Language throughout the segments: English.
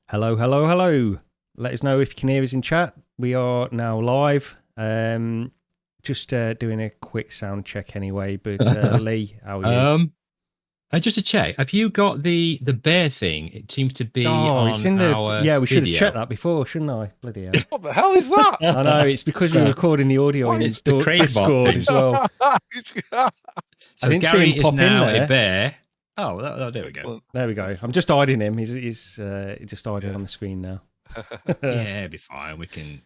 Hello, hello, hello. Let us know if you can hear us in chat. We are now live. Just doing a quick sound check anyway. But Lee, how are you? Just to check, have you got the bear thing? It seems to be on it's in our yeah, we should have video. checked that before, shouldn't I? Bloody hell. What the hell is that? I know, it's because you're recording the audio in It's the Discord thing as well. So I didn't Gary see him is pop in now there. a bear. Oh, there we go. There we go. I'm just hiding him. He's just hiding on the screen now. Yeah, it'll be fine. We can,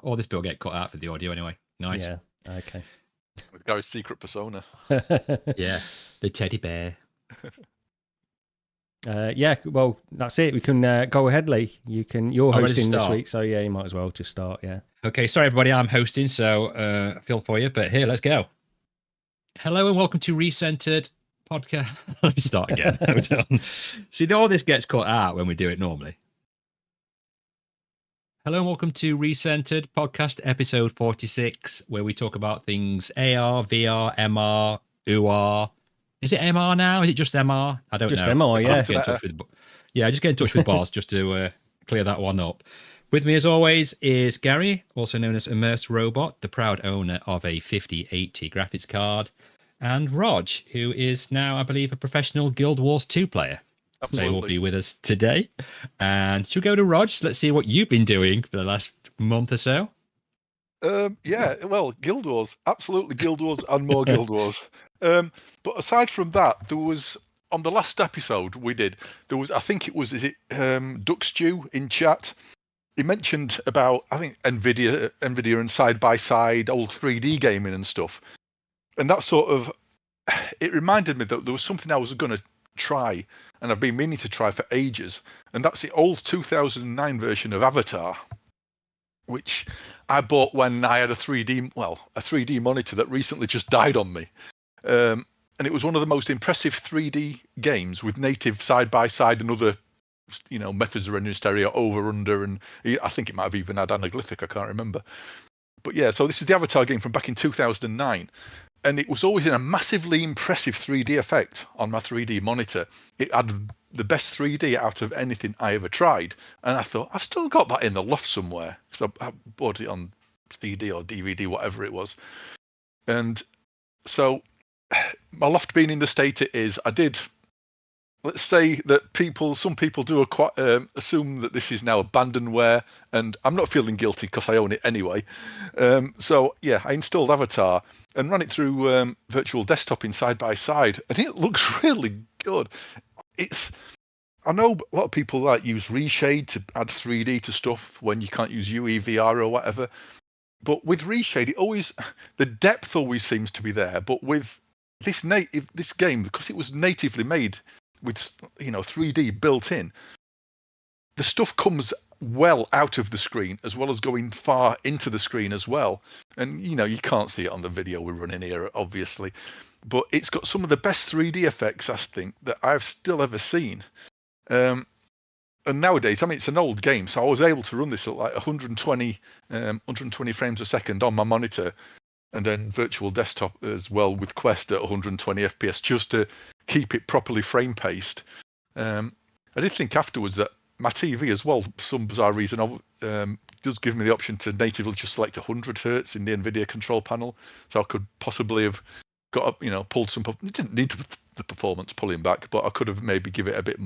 all this bit will get cut out for the audio anyway. Nice. Yeah, okay. With Gary's secret persona. Yeah, the teddy bear. Yeah, well, that's it. We can go ahead, Lee. You're hosting this week, so yeah, you might as well just start. Yeah. Okay, sorry everybody, I'm hosting, so I feel for you, but here, let's go. Hello and welcome to Recentered podcast. Let me start again. See, all this gets cut out when we do it normally. Hello and welcome to Recentered podcast episode 46, where we talk about things AR, VR, MR, UR. Is it MR now? Is it just MR? I don't know. Just MR, yeah. Just get in touch with Boss just to clear that one up. With me, as always, is Gary, also known as Immersed Robot, the proud owner of a 5080 graphics card, and Rog, who is now, I believe, a professional Guild Wars 2 player. Absolutely. They will be with us today. And should we go to Rog? Let's see what you've been doing for the last month or so. Yeah, well, Guild Wars, absolutely Guild Wars and more Guild Wars. But aside from that, there was, on the last episode we did, there was, I think it was, Duck Stew in chat? He mentioned about, I think, Nvidia and side-by-side old 3D gaming and stuff. And that sort of, it reminded me that there was something I was going to try, and I've been meaning to try for ages, and that's the old 2009 version of Avatar, which I bought when I had a 3D monitor that recently just died on me. And it was one of the most impressive 3D games with native side-by-side and other, methods of rendering stereo, over, under, and I think it might have even had anaglyphic, I can't remember. But yeah, so this is the Avatar game from back in 2009. And it was always in a massively impressive 3D effect on my 3D monitor. It had the best 3D out of anything I ever tried. And I thought, I've still got that in the loft somewhere. So I bought it on CD or DVD, whatever it was. And so my loft being in the state it is, I did, let's say that some people do assume that this is now abandonware, and I'm not feeling guilty because I own it anyway. So yeah, I installed Avatar and ran it through virtual desktop in side-by-side, and it looks really good. I know a lot of people use Reshade to add 3D to stuff when you can't use UEVR or whatever, but with Reshade, the depth always seems to be there. But with this game, because it was natively made with 3D built in, the stuff comes well out of the screen as well as going far into the screen as well. And you can't see it on the video we're running here, obviously, but it's got some of the best 3D effects, I think, that I've still ever seen. And nowadays, it's an old game, so I was able to run this at like 120 frames a second on my monitor, and then virtual desktop as well with Quest at 120 FPS just to keep it properly frame paced. I did think afterwards that my TV as well, for some bizarre reason, does give me the option to natively just select 100 Hz in the NVIDIA control panel, so I could possibly have got up, pulled some. It didn't need the performance pulling back, but I could have maybe give it a bit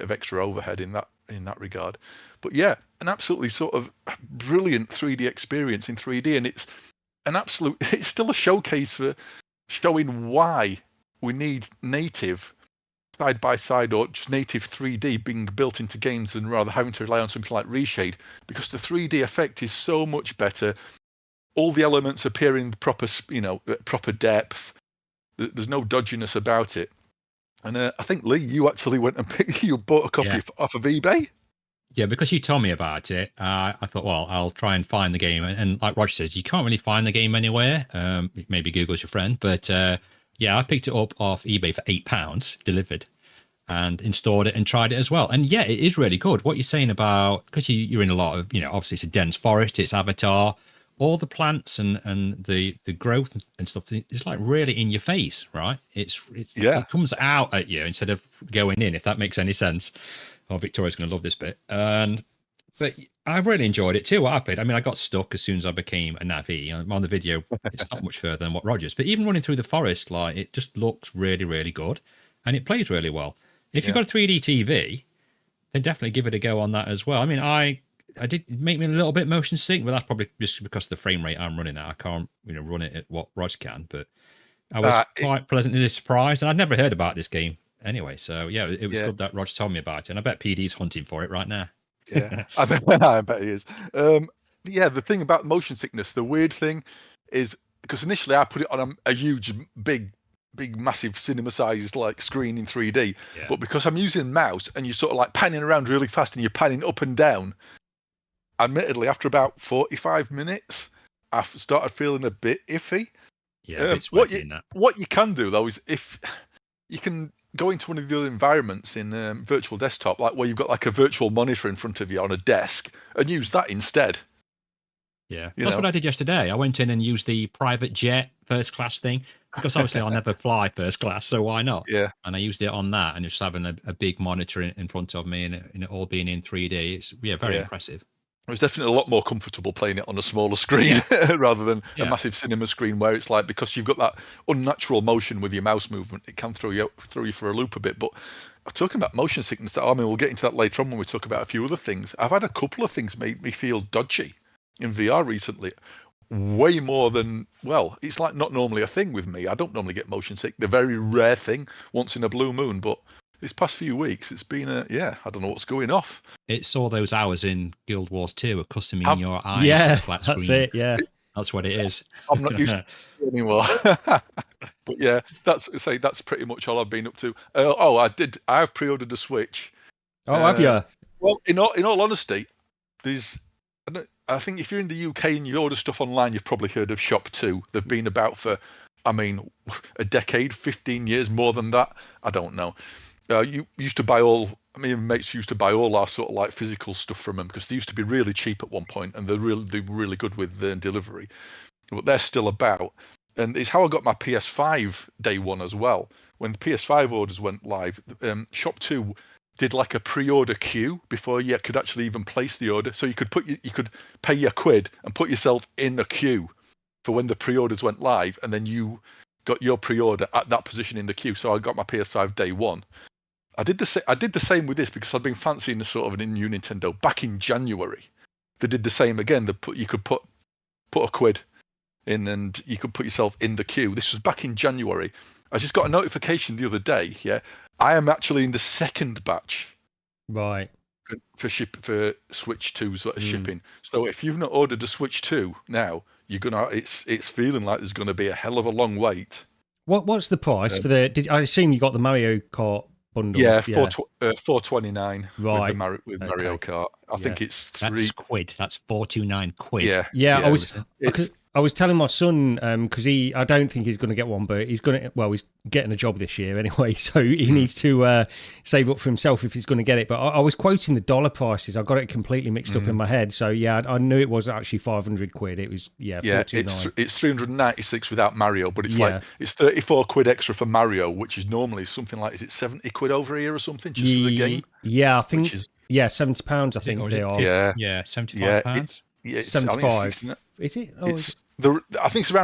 of extra overhead in that regard. But yeah, an absolutely sort of brilliant 3D experience in 3D, and it's still a showcase for showing why we need native side-by-side or just native 3D being built into games and rather having to rely on something like Reshade, because the 3D effect is so much better. All the elements appear in proper depth. There's no dodginess about it. And I think, Lee, you actually went and you bought a copy off of eBay. Yeah, because you told me about it, I thought, well, I'll try and find the game. And like Roger says, you can't really find the game anywhere. Maybe Google's your friend. But yeah, I picked it up off eBay for £8 delivered and installed it and tried it as well. And yeah, it is really good. What you're saying about, because you're in a lot of, obviously it's a dense forest, it's Avatar, all the plants and the growth and stuff, it's like really in your face, right? It comes out at you instead of going in, if that makes any sense. Oh, Victoria's going to love this bit. But I really enjoyed it too. What I played, I mean, I got stuck as soon as I became a Navi. On the video, it's not much further than what Rogers. But even running through the forest, like it just looks really, really good, and it plays really well. If you've got a 3D TV, then definitely give it a go on that as well. I mean, I did make me a little bit motion sick, but that's probably just because of the frame rate I'm running at. I can't, run it at what Rog can. But I was quite pleasantly surprised, and I'd never heard about this game anyway. So yeah, it was good that Rog told me about it, and I bet PD's hunting for it right now. Yeah, I bet he is. The thing about motion sickness, the weird thing is because initially I put it on a huge, big, massive cinema-sized like screen in 3D, but because I'm using mouse and you're sort of like panning around really fast and you're panning up and down, admittedly after about 45 minutes, I started feeling a bit iffy. Yeah, a bit sweaty in that. What you can do though is if you can go into one of the other environments in virtual desktop, like where you've got like a virtual monitor in front of you on a desk, and use that instead. Yeah, that's what I did yesterday. I went in and used the private jet first class thing because obviously I'll never fly first class, so why not? Yeah. And I used it on that, and just having a big monitor in front of me and it all being in 3D. It's very impressive. It was definitely a lot more comfortable playing it on a smaller screen rather than a massive cinema screen where it's like, because you've got that unnatural motion with your mouse movement, it can throw you for a loop a bit. But talking about motion sickness, I mean, we'll get into that later on when we talk about a few other things. I've had a couple of things make me feel dodgy in VR recently. Way more than, well, it's like not normally a thing with me. I don't normally get motion sick. The very rare thing once in a blue moon, but this past few weeks, it's been I don't know what's going off. It's all those hours in Guild Wars 2 accustoming your eyes to the flat screen. That's it, yeah. That's what it is. I'm not used to it anymore. But yeah, that's pretty much all I've been up to. I've pre-ordered a Switch. Oh, have you? Well, in all honesty, I think if you're in the UK and you order stuff online, you've probably heard of Shop 2. They've been about for, a decade, 15 years, more than that. I don't know. You used to buy me and mates used to buy all our sort of like physical stuff from them because they used to be really cheap at one point, and they're really good with delivery. But they're still about, and it's how I got my PS5 day one as well. When the PS5 orders went live, Shop 2 did like a pre-order queue before you could actually even place the order. So you could pay your £1 and put yourself in a queue for when the pre-orders went live, and then you got your pre-order at that position in the queue. So I got my PS5 day one. I did the same with this because I'd been fancying the sort of a new Nintendo back in January. They did the same again. You could put £1 in and you could put yourself in the queue. This was back in January. I just got a notification the other day. Yeah, I am actually in the second batch. Right. For Switch 2's shipping. So if you've not ordered a Switch 2 now, it's feeling like there's gonna be a hell of a long wait. What's the price for the? I assume you got the Mario Kart bundle. Yeah, $429. Right. With Mario Kart. I think it's That's quid. That's £429. Yeah. I was telling my son because I don't think he's going to get one, but he's getting a job this year anyway, so he needs to save up for himself if he's going to get it. But I was quoting the dollar prices. I got it completely mixed up in my head. So yeah, I knew it was actually £500. It was £429. It's £396 without Mario, but it's like it's £34 extra for Mario, which is normally something like, is it £70 over here or something just for the game? Yeah, I think £70. I think they are. Yeah, £75. Yeah, 75. Is it? Oh, is it? I think it's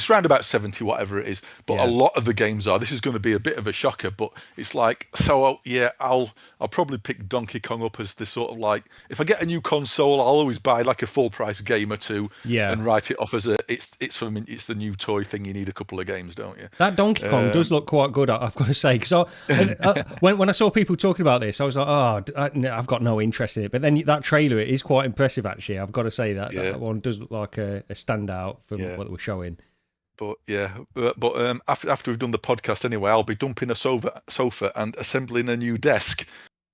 around about 70, whatever it is. But a lot of the games are. This is going to be a bit of a shocker, but it's like, so I'll probably pick Donkey Kong up as the sort of like, if I get a new console, I'll always buy like a full price game or two, and write it off as it's the new toy thing. You need a couple of games, don't you? That Donkey Kong does look quite good, I've got to say, because when I saw people talking about this, I was like, I've got no interest in it. But then that trailer, it is quite impressive actually. I've got to say that one does look like a standout from what they were showing. But after we've done the podcast anyway, I'll be dumping a sofa and assembling a new desk,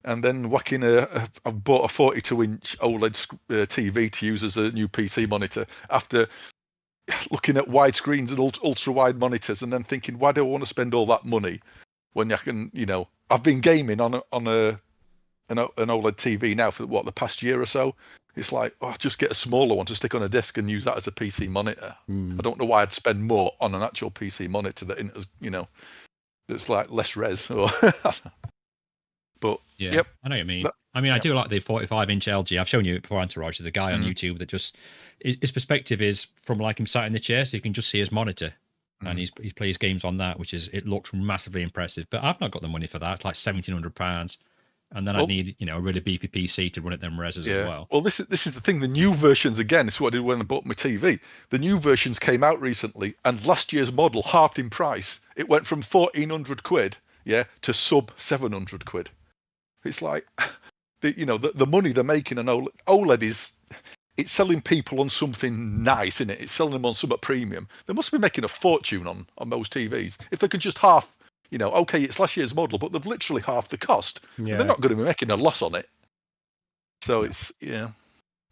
and then whacking I've bought a 42-inch OLED TV to use as a new PC monitor after looking at wide screens and ultra wide monitors, and then thinking, why do I want to spend all that money when I can, I've been gaming on an OLED TV now for the past year or so. It's like, just get a smaller one to stick on a desk and use that as a PC monitor. I don't know why I'd spend more on an actual PC monitor that, that's like less res. But But Yeah, yep, I know what you mean. I do like the 45-inch LG. I've shown you it before, Entourage. There's a guy on YouTube that just his perspective is from like him sat in the chair, so you can just see his monitor, and he plays games on that, it looks massively impressive. But I've not got the money for that. It's like £1,700, and then I need a really beefy PC to run at them reses as well. Well, this is the thing. The new versions, again, this is what I did when I bought my TV. The new versions came out recently, and last year's model halved in price. It went from 1,400 quid, to sub 700 quid. It's like, the money they're making on OLED is, it's selling people on something nice, isn't it? It's selling them on something premium. They must be making a fortune on most TVs. If they could just half, okay, it's last year's model, but they've literally half the cost. Yeah. They're not going to be making a loss on it. So it's,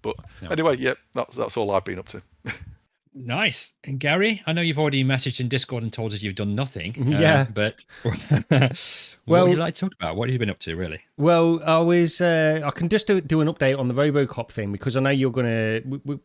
But anyway, that's all I've been up to. Nice. And Gary, I know you've already messaged in Discord and told us you've done nothing. But what would you like to talk about? What have you been up to, really? Well, I can just do an update on the RoboCop thing, because I know you're going to,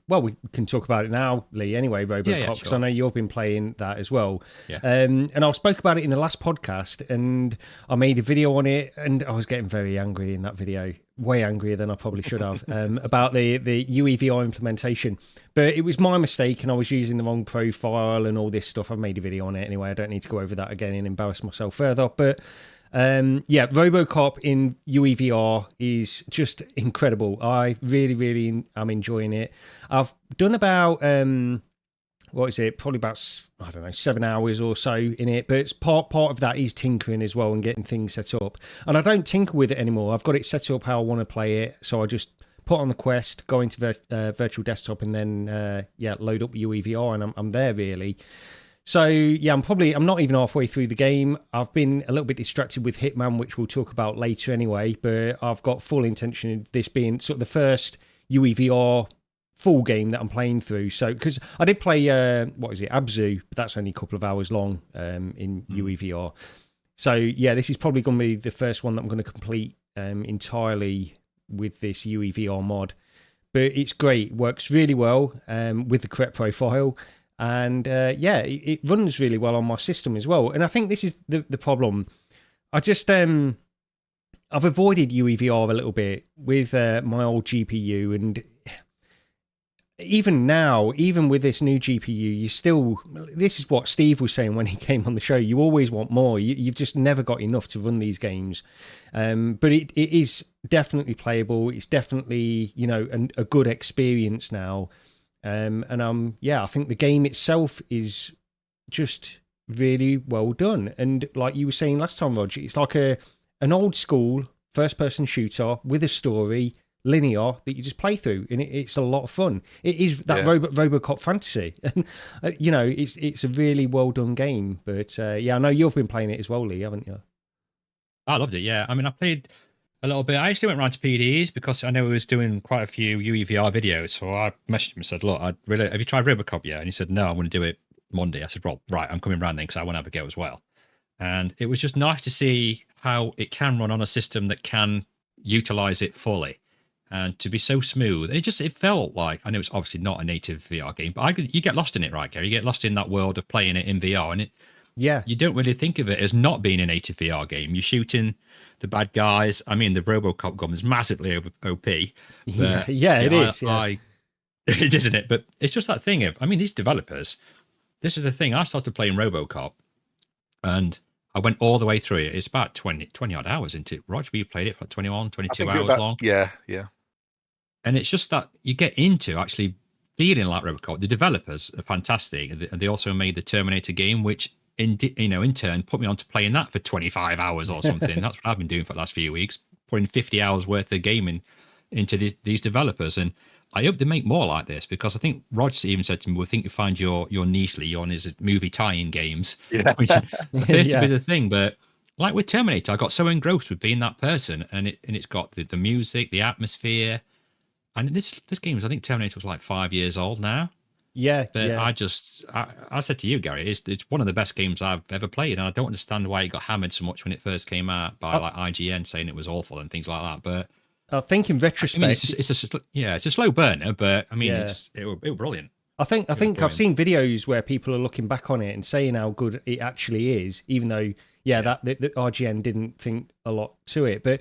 we can talk about it now, Lee, anyway, RoboCop, because I know you've been playing that as well. Yeah. And I spoke about it in the last podcast, and I made a video on it, and I was getting very angry in that video. Way angrier than I probably should have, about the UEVR implementation. But it was my mistake, and I was using the wrong profile and all this stuff. I've made a video on it anyway. I don't need to go over that again and embarrass myself further. But RoboCop in UEVR is just incredible. I really, really am enjoying it. I've done about... probably about 7 hours or so in it, but it's part of that is tinkering as well and getting things set up. And I don't tinker with it anymore. I've got it set up how I want to play it, so I just put on the Quest, go into virtual desktop, and then load up UEVR, and I'm there, really. So I'm not even halfway through the game. I've been a little bit distracted with Hitman, which we'll talk about later anyway, but I've got full intention of this being sort of the first UEVR full game that I'm playing through. So, because I did play, Abzu, but that's only a couple of hours long in UEVR. So, this is probably going to be the first one that I'm going to complete entirely with this UEVR mod. But it's great. It works really well with the correct profile. And, it runs really well on my system as well. And I think this is the problem. I just... I've avoided UEVR a little bit with my old GPU, and... Even now, even with this new GPU, this is what Steve was saying when he came on the show, you always want more. You've just never got enough to run these games. But it is definitely playable. It's definitely, a good experience now. I think the game itself is just really well done. And like you were saying last time, Roger, it's like an old school first-person shooter with a story, linear, that you just play through, and it's a lot of fun. It is that RoboCop fantasy, and it's a really well done game. But I know you've been playing it as well, Lee, haven't you? I loved it. I played a little bit. I actually went round to PD's because I know he was doing quite a few UEVR videos, so I messaged him and said, "Look, have you tried RoboCop yet?" And he said, "No, I'm going to do it Monday." I said, "Well, right, I'm coming round then because I want to have a go as well." And it was just nice to see how it can run on a system that can utilize it fully. And to be so smooth, it felt like, I know it's obviously not a native VR game, but you get lost in it, right, Gary? You get lost in that world of playing it in VR, and you don't really think of it as not being a native VR game. You're shooting the bad guys. I mean, the RoboCop gun is massively OP. It is. It is, isn't it? But it's just that thing of, these developers, this is the thing. I started playing RoboCop, and I went all the way through it. It's about 20 odd hours into it. Roger, you played it for 21, 22 hours long. Yeah. And it's just that you get into actually feeling like RoboCop. The developers are fantastic. And they also made the Terminator game, which in turn put me on to playing that for 25 hours or something. That's what I've been doing for the last few weeks, putting 50 hours worth of gaming into these developers. And I hope they make more like this, because I think Roger even said to me, we think you find your niche, Lee, on his movie tie-in games, which appears to be the thing. But like with Terminator, I got so engrossed with being that person, and it's got the music, the atmosphere. And this game is, I think Terminator was like 5 years old now. But I said to you, Gary, it's one of the best games I've ever played, and I don't understand why it got hammered so much when it first came out by like IGN saying it was awful and things like that. But I think in retrospect, it's a slow burner, but it was brilliant. I think I've seen videos where people are looking back on it and saying how good it actually is, even though that the RGN didn't think a lot to it. But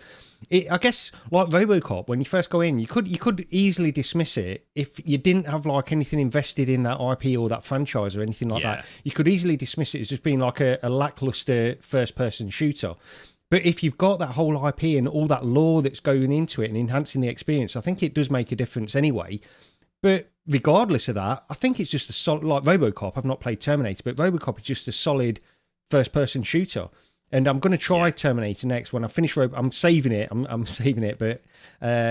I guess like RoboCop, when you first go in, you could easily dismiss it if you didn't have like anything invested in that IP or that franchise or anything like that. You could easily dismiss it as just being like a lackluster first-person shooter. But if you've got that whole IP and all that lore that's going into it and enhancing the experience, I think it does make a difference anyway. But regardless of that, I think it's just a solid, like RoboCop. I've not played Terminator, but RoboCop is just a solid first-person shooter. And I'm going to try Terminator next when I finish. I'm saving it. I'm saving it. But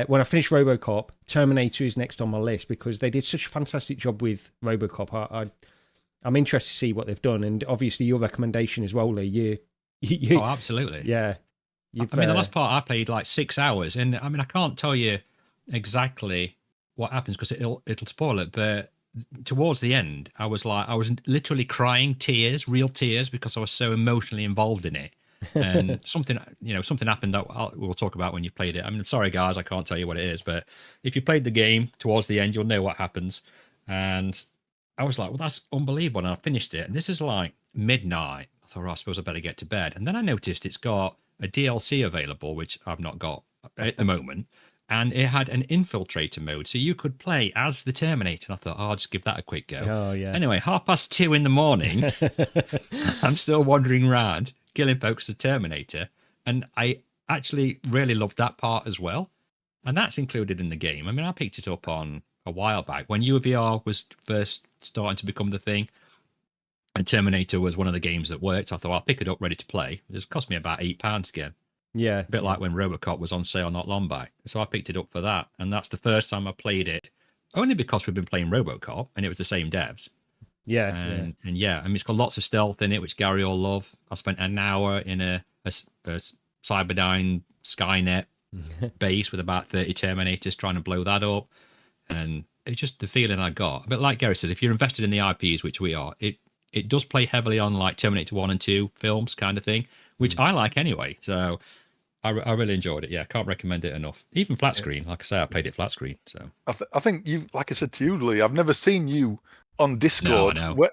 when I finish RoboCop, Terminator is next on my list because they did such a fantastic job with RoboCop. I'm interested to see what they've done. And obviously, your recommendation as well, Lee. You, oh, absolutely. Yeah. I mean, the last part I played like 6 hours, and I mean, I can't tell you exactly what happens because it'll spoil it. But towards the end, I was literally crying real tears, because I was so emotionally involved in it. And something happened that we'll talk about when you played it. I mean, sorry guys, I can't tell you what it is, but if you played the game towards the end, you'll know what happens. And I was like, well, that's unbelievable. And I finished it, and this is like midnight. I thought, I suppose I better get to bed. And then I noticed it's got a DLC available, which I've not got at the moment. And it had an infiltrator mode, so you could play as the Terminator. And I thought, I'll just give that a quick go. Oh, yeah. Anyway, 2:30 in the morning, I'm still wandering around, killing folks as the Terminator. And I actually really loved that part as well. And that's included in the game. I mean, I picked it up on a while back when UVR was first starting to become the thing. And Terminator was one of the games that worked. I thought, I'll pick it up ready to play. It's cost me about £8 again. Yeah. A bit like when RoboCop was on sale not long back. So I picked it up for that. And that's the first time I played it, only because we've been playing RoboCop and it was the same devs. Yeah. And I mean, it's got lots of stealth in it, which Gary will love. I spent an hour in a Cyberdyne Skynet base with about 30 Terminators trying to blow that up. And it's just the feeling I got. A bit like Gary says, if you're invested in the IPs, which we are, it does play heavily on like Terminator 1 and 2 films kind of thing, which I like anyway. So I really enjoyed it. Yeah, can't recommend it enough. Even flat screen. Like I say, I played it flat screen. So I think you, like I said to you, Lee, I've never seen you on Discord, No. where,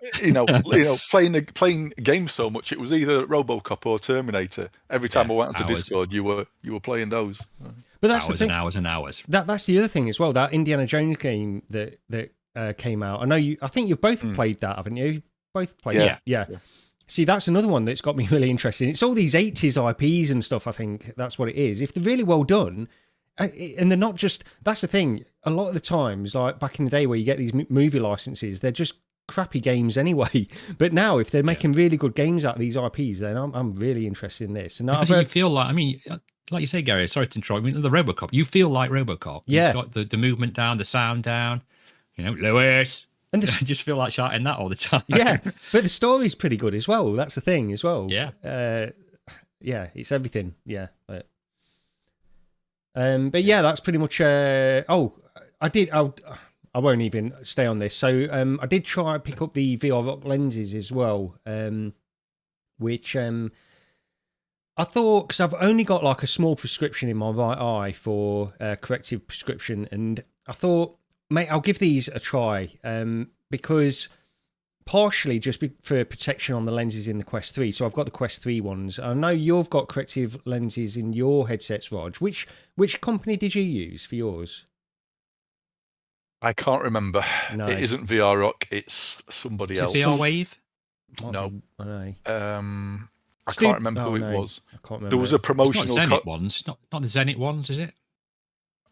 playing games so much. It was either RoboCop or Terminator. Every time I went onto Discord, you were playing those. But that's hours the thing. and hours and hours. That's the other thing as well. That Indiana Jones game that came out. I think you've both played that, haven't you? Both played it. Yeah. See, that's another one that's got me really interested. It's all these 80s IPs and stuff, I think that's what it is. If they're really well done, and they're not just... That's the thing. A lot of the times, like back in the day where you get these movie licenses, they're just crappy games anyway. But now, if they're making really good games out of these IPs, then I'm really interested in this. And you feel like... I mean... Like you say, Gary, sorry to interrupt. I mean, the RoboCop, you feel like RoboCop. Yeah. It's got the movement down, the sound down. Lewis... And I just feel like shouting that all the time. Yeah, but the story's pretty good as well. That's the thing as well. Yeah. It's everything. Yeah. But yeah, that's pretty much... I won't even stay on this. So I did try to pick up the VR Rock lenses as well, which I thought, because I've only got like a small prescription in my right eye for corrective prescription, and I thought, mate, I'll give these a try because partially just for protection on the lenses in the Quest 3. So I've got the Quest 3 ones. I know you've got corrective lenses in your headsets, Rog. Which company did you use for yours? I can't remember. No. It isn't VR Rock. It's somebody else. VR Wave? No. I know. I can't remember who it was. I can't remember. There was a promotional... It's not Zenit ones. Not the Zenit ones, is it?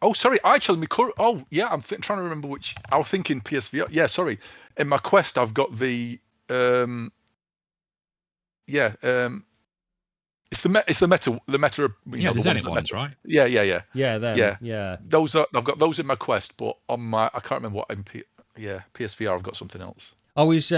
Oh, sorry. Actually, I'm trying to remember which. I was thinking PSVR. Yeah, sorry. In my Quest, I've got the. It's the Meta. The Zenit ones, right? Yeah. Yeah, them. Yeah. Those I've got those in my Quest, but on my I can't remember what PSVR. I've got something else. I was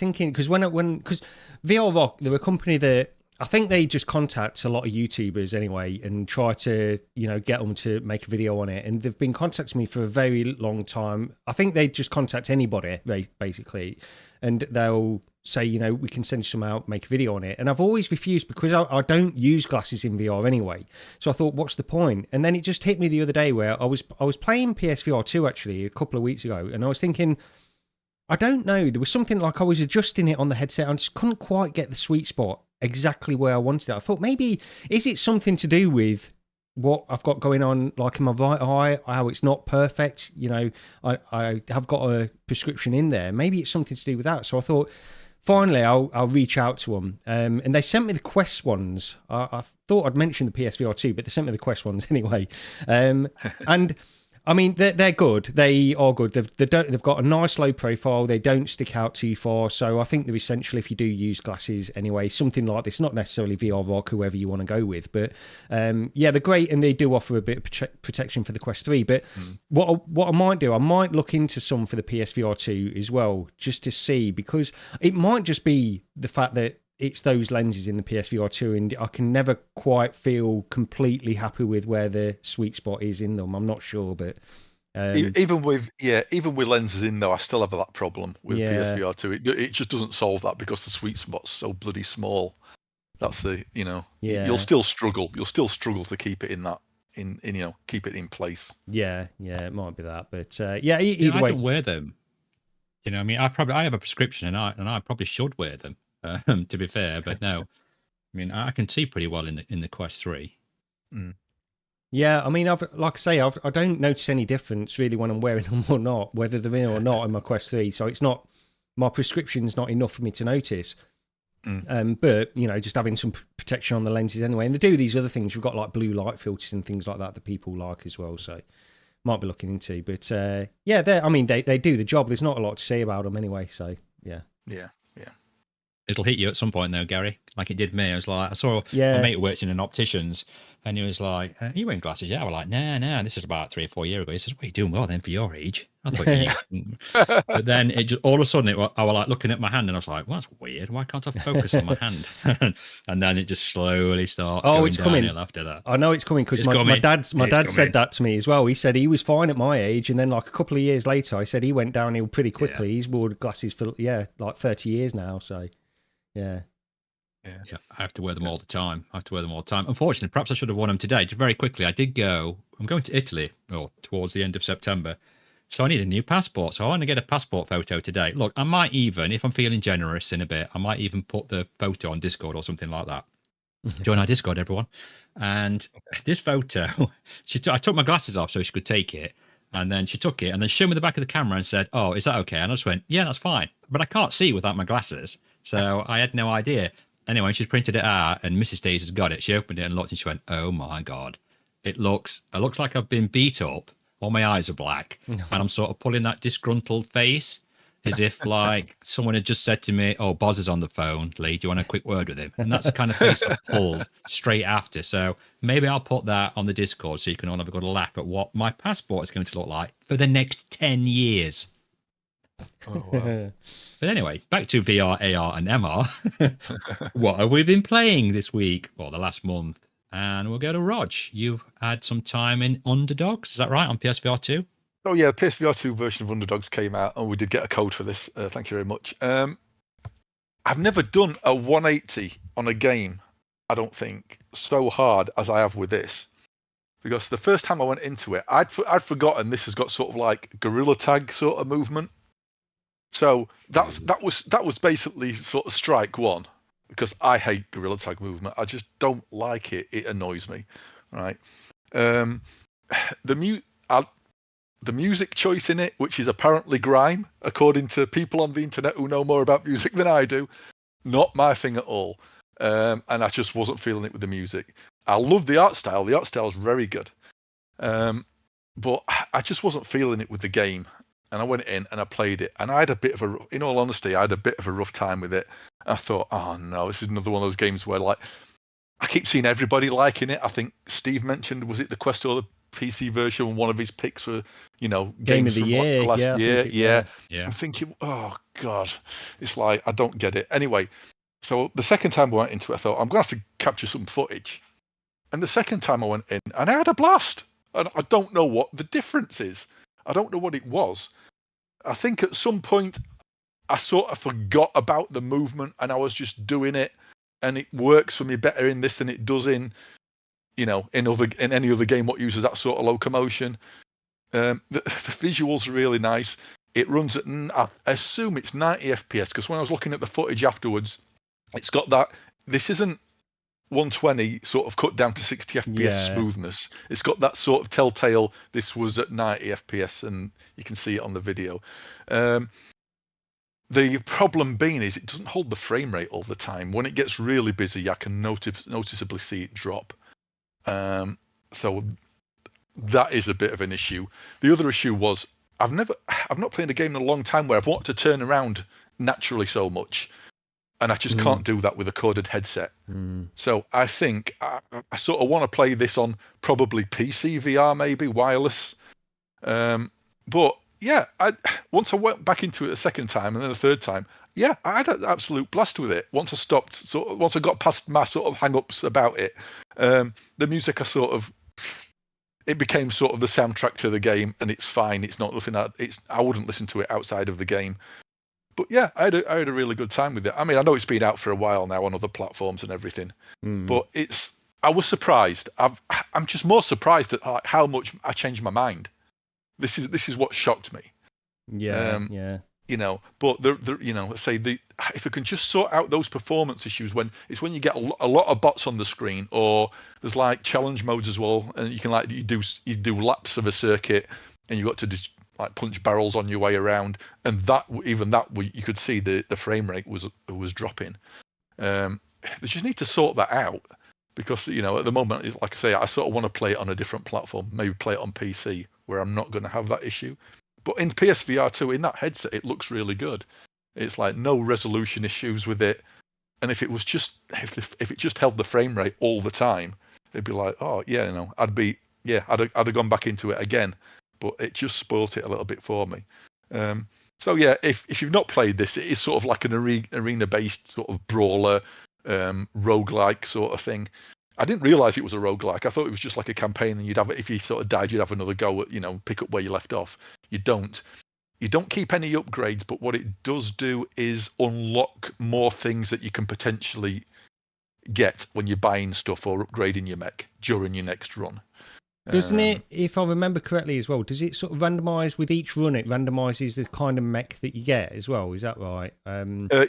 thinking because because VR Rock, they're a company that I think they just contact a lot of YouTubers anyway and try to, get them to make a video on it. And they've been contacting me for a very long time. I think they just contact anybody, basically. And they'll say, we can send some out, make a video on it. And I've always refused because I don't use glasses in VR anyway. So I thought, what's the point? And then it just hit me the other day where I was playing PSVR 2 actually a couple of weeks ago. And I was thinking, I don't know, there was something like I was adjusting it on the headset. I just couldn't quite get the sweet spot exactly where I wanted it. I thought maybe, is it something to do with what I've got going on, like in my right eye, how it's not perfect? You know, I have got a prescription in there. Maybe it's something to do with that. So I thought, finally, I'll reach out to them. And they sent me the Quest ones. I thought I'd mentioned the PSVR 2, but they sent me the Quest ones anyway. And I mean, they're good. They are good. They've got a nice low profile. They don't stick out too far. So I think they're essential if you do use glasses anyway. Something like this, not necessarily VR Rock, whoever you want to go with. But yeah, they're great, and they do offer a bit of protection for the Quest 3. But what I might do, I might look into some for the PSVR 2 as well, just to see, because it might just be the fact that it's those lenses in the PSVR 2, and I can never quite feel completely happy with where the sweet spot is in them. I'm not sure, but even with lenses in though, I still have that problem with PSVR 2. It just doesn't solve that because the sweet spot's so bloody small. That's the you'll still struggle. You'll still struggle to keep it in that keep it in place. Yeah, it might be that, but either I way, don't wear them. You know, I mean, I have a prescription, and I probably should wear them. To be fair, but no, I mean, I can see pretty well in the Quest 3. Yeah, I mean, I don't notice any difference really when I'm wearing them or not, whether they're in or not in my Quest 3. So it's not, my prescription's not enough for me to notice. But just having some protection on the lenses anyway, and they do these other things. You've got like blue light filters and things like that people like as well. So might be looking into. But they do the job. There's not a lot to say about them anyway. So yeah. It'll hit you at some point, though, Gary, like it did me. I saw my mate who works in an optician's, and he was like, "Are you wearing glasses?" Yeah, I was like, "Nah." This is about 3 or 4 years ago. He says, "What are you doing well then for your age?" I thought, but then it just all of a sudden, I was like looking at my hand, and I was like, "Well, that's weird. Why can't I focus on my hand?" And then it just slowly starts. It's coming after that. I know it's coming because my dad said that to me as well. He said he was fine at my age, and then like a couple of years later, I said he went downhill pretty quickly. He's worn glasses for like 30 years now. So. Yeah, I have to wear them all the time. Unfortunately, perhaps I should have worn them today. Just very quickly, I'm going to Italy towards the end of September. So I need a new passport. So I want to get a passport photo today. Look, I might even, if I'm feeling generous in a bit, I might even put the photo on Discord or something like that. Join our Discord, everyone. And this photo, I took my glasses off so she could take it. And then she took it and then showed me the back of the camera and said, "Oh, is that okay?" And I just went, "Yeah, that's fine." But I can't see without my glasses. So I had no idea. Anyway, she's printed it out, and Mrs. Days has got it. She opened it and looked, and she went, "Oh my God, it looks like I've been beat up. All my eyes are black, and I'm sort of pulling that disgruntled face, as if like someone had just said to me, 'Oh, Boz is on the phone, Lee. Do you want a quick word with him?' And that's the kind of face I pulled straight after. So maybe I'll put that on the Discord so you can all have a good laugh at what my passport is going to look like for the next 10 years." Oh, wow. But anyway, back to VR, AR, and MR. What have we been playing this week? Well, the last month. And we'll go to Rog. You've had some time in Underdogs, is that right, on PSVR 2? Oh, yeah, the PSVR 2 version of Underdogs came out, and we did get a code for this. Thank you very much. I've never done a 180 on a game, I don't think, so hard as I have with this. Because the first time I went into it, I'd forgotten this has got sort of like gorilla tag sort of movement. So that was basically sort of strike one, because I hate gorilla tag movement. I just don't like it. It annoys me, right? The music choice in it, which is apparently grime, according to people on the internet who know more about music than I do, not my thing at all. And I just wasn't feeling it with the music. I love the art style. The art style is very good. But I just wasn't feeling it with the game. And I went in and I played it, and in all honesty, I had a bit of a rough time with it. I thought, oh no, this is another one of those games where like I keep seeing everybody liking it. I think Steve mentioned, was it the Quest or the PC version, one of his picks for Game of the year, last year. Yeah. I'm thinking, oh god, it's like I don't get it. Anyway, so the second time I went into it, I thought I'm gonna have to capture some footage. And the second time I went in, and I had a blast. And I don't know what the difference is. I don't know what it was. I think at some point I sort of forgot about the movement, and I was just doing it, and it works for me better in this than it does in any other game what uses that sort of locomotion. The visuals are really nice. It runs at, I assume it's 90 FPS, because when I was looking at the footage afterwards, it's got that this isn't 120 sort of cut down to 60 FPS smoothness. It's got that sort of telltale. This was at 90 FPS, and you can see it on the video. The problem being is it doesn't hold the frame rate all the time. When it gets really busy, I can noticeably see it drop. So that is a bit of an issue. The other issue was I've not played a game in a long time where I've wanted to turn around naturally so much, and I just can't do that with a corded headset. So I think I sort of want to play this on probably PC VR, maybe wireless. But yeah, once I went back into it a second time and then a third time, yeah, I had an absolute blast with it. Once I got past my sort of hang-ups about it, the music it became sort of the soundtrack to the game, and it's fine. It's not nothing. I wouldn't listen to it outside of the game. But yeah, I had a really good time with it. I mean, I know it's been out for a while now on other platforms and everything, but I was surprised. I'm just more surprised at how much I changed my mind. This is what shocked me. Yeah. But let's say if it can just sort out those performance issues when you get a lot of bots on the screen, or there's like challenge modes as well, and you can you do laps of a circuit, and you got to just like punch barrels on your way around, and you could see the frame rate was dropping. They just need to sort that out, because at the moment, like I say, I sort of want to play it on a different platform, maybe play it on PC where I'm not going to have that issue. But in PSVR 2, in that headset, it looks really good. It's like no resolution issues with it. And if it was just if it just held the frame rate all the time, it'd be like, oh yeah, I'd have gone back into it again. But it just spoilt it a little bit for me. So yeah, if you've not played this, it is sort of like an arena-based sort of brawler, roguelike sort of thing. I didn't realise it was a roguelike. I thought it was just like a campaign, and you'd have, if you sort of died, you'd have another go at, pick up where you left off. You don't keep any upgrades, but what it does do is unlock more things that you can potentially get when you're buying stuff or upgrading your mech during your next run. Doesn't it, if I remember correctly as well, does it sort of randomise with each run? It randomises the kind of mech that you get as well. Is that right?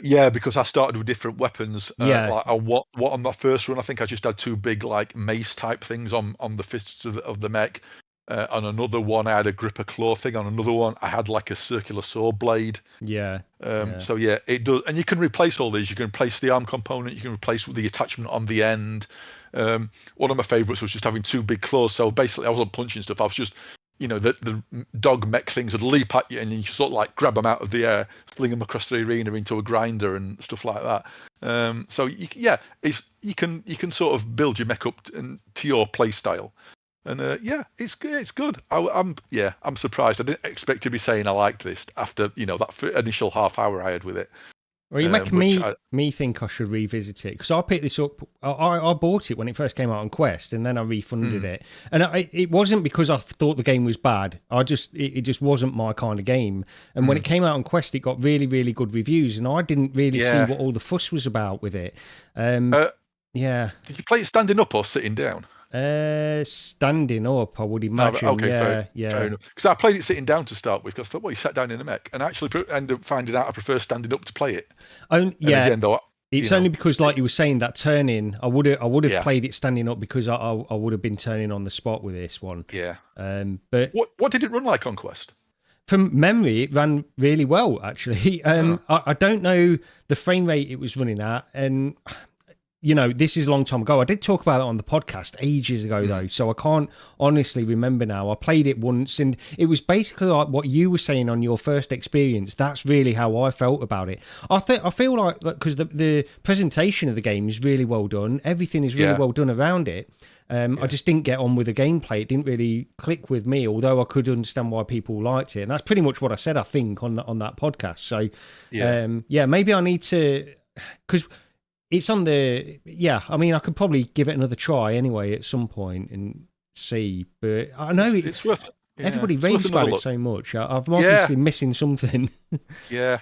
Yeah, because I started with different weapons. Yeah. Like what on my first run, I think I just had two big like mace type things on the fists of the mech. On another one, I had a gripper claw thing. On another one, I had like a circular saw blade. Yeah. So yeah, it does, and you can replace all these. You can replace the arm component. You can replace with the attachment on the end. One of my favourites was just having two big claws. So basically, I wasn't punching stuff. I was just, the dog mech things would leap at you, and you just sort of like grab them out of the air, fling them across the arena into a grinder and stuff like that. So you can sort of build your mech up to your play style. And it's good. I'm surprised. I didn't expect to be saying I liked this after that initial half hour I had with it. Well, you're making me think I should revisit it, because I picked this up. I bought it when it first came out on Quest, and then I refunded it. And it wasn't because I thought the game was bad. It just wasn't my kind of game. And when it came out on Quest, it got really, really good reviews, and I didn't really see what all the fuss was about with it. Did you play it standing up or sitting down? Standing up, I would imagine. Fair enough. Because I played it sitting down to start with, because I thought, well, you sat down in a mech, and I actually ended up finding out I prefer standing up to play it. Again, though, it's only because, like you were saying, that turning, I would have played it standing up, because I would have been turning on the spot with this one. Yeah. But what did it run like on Quest? From memory, it ran really well, actually. I don't know the frame rate it was running at, and this is a long time ago. I did talk about it on the podcast ages ago, though, so I can't honestly remember now. I played it once, and it was basically like what you were saying on your first experience. That's really how I felt about it. I feel like, because the presentation of the game is really well done. Everything is really well done around it. I just didn't get on with the gameplay. It didn't really click with me, although I could understand why people liked it. And that's pretty much what I said, I think, on that podcast. So, maybe I need to... because it's on the... Yeah, I mean, I could probably give it another try anyway at some point and see. But I know it's worth... Everybody raves about it so much. I'm obviously missing something. Yeah.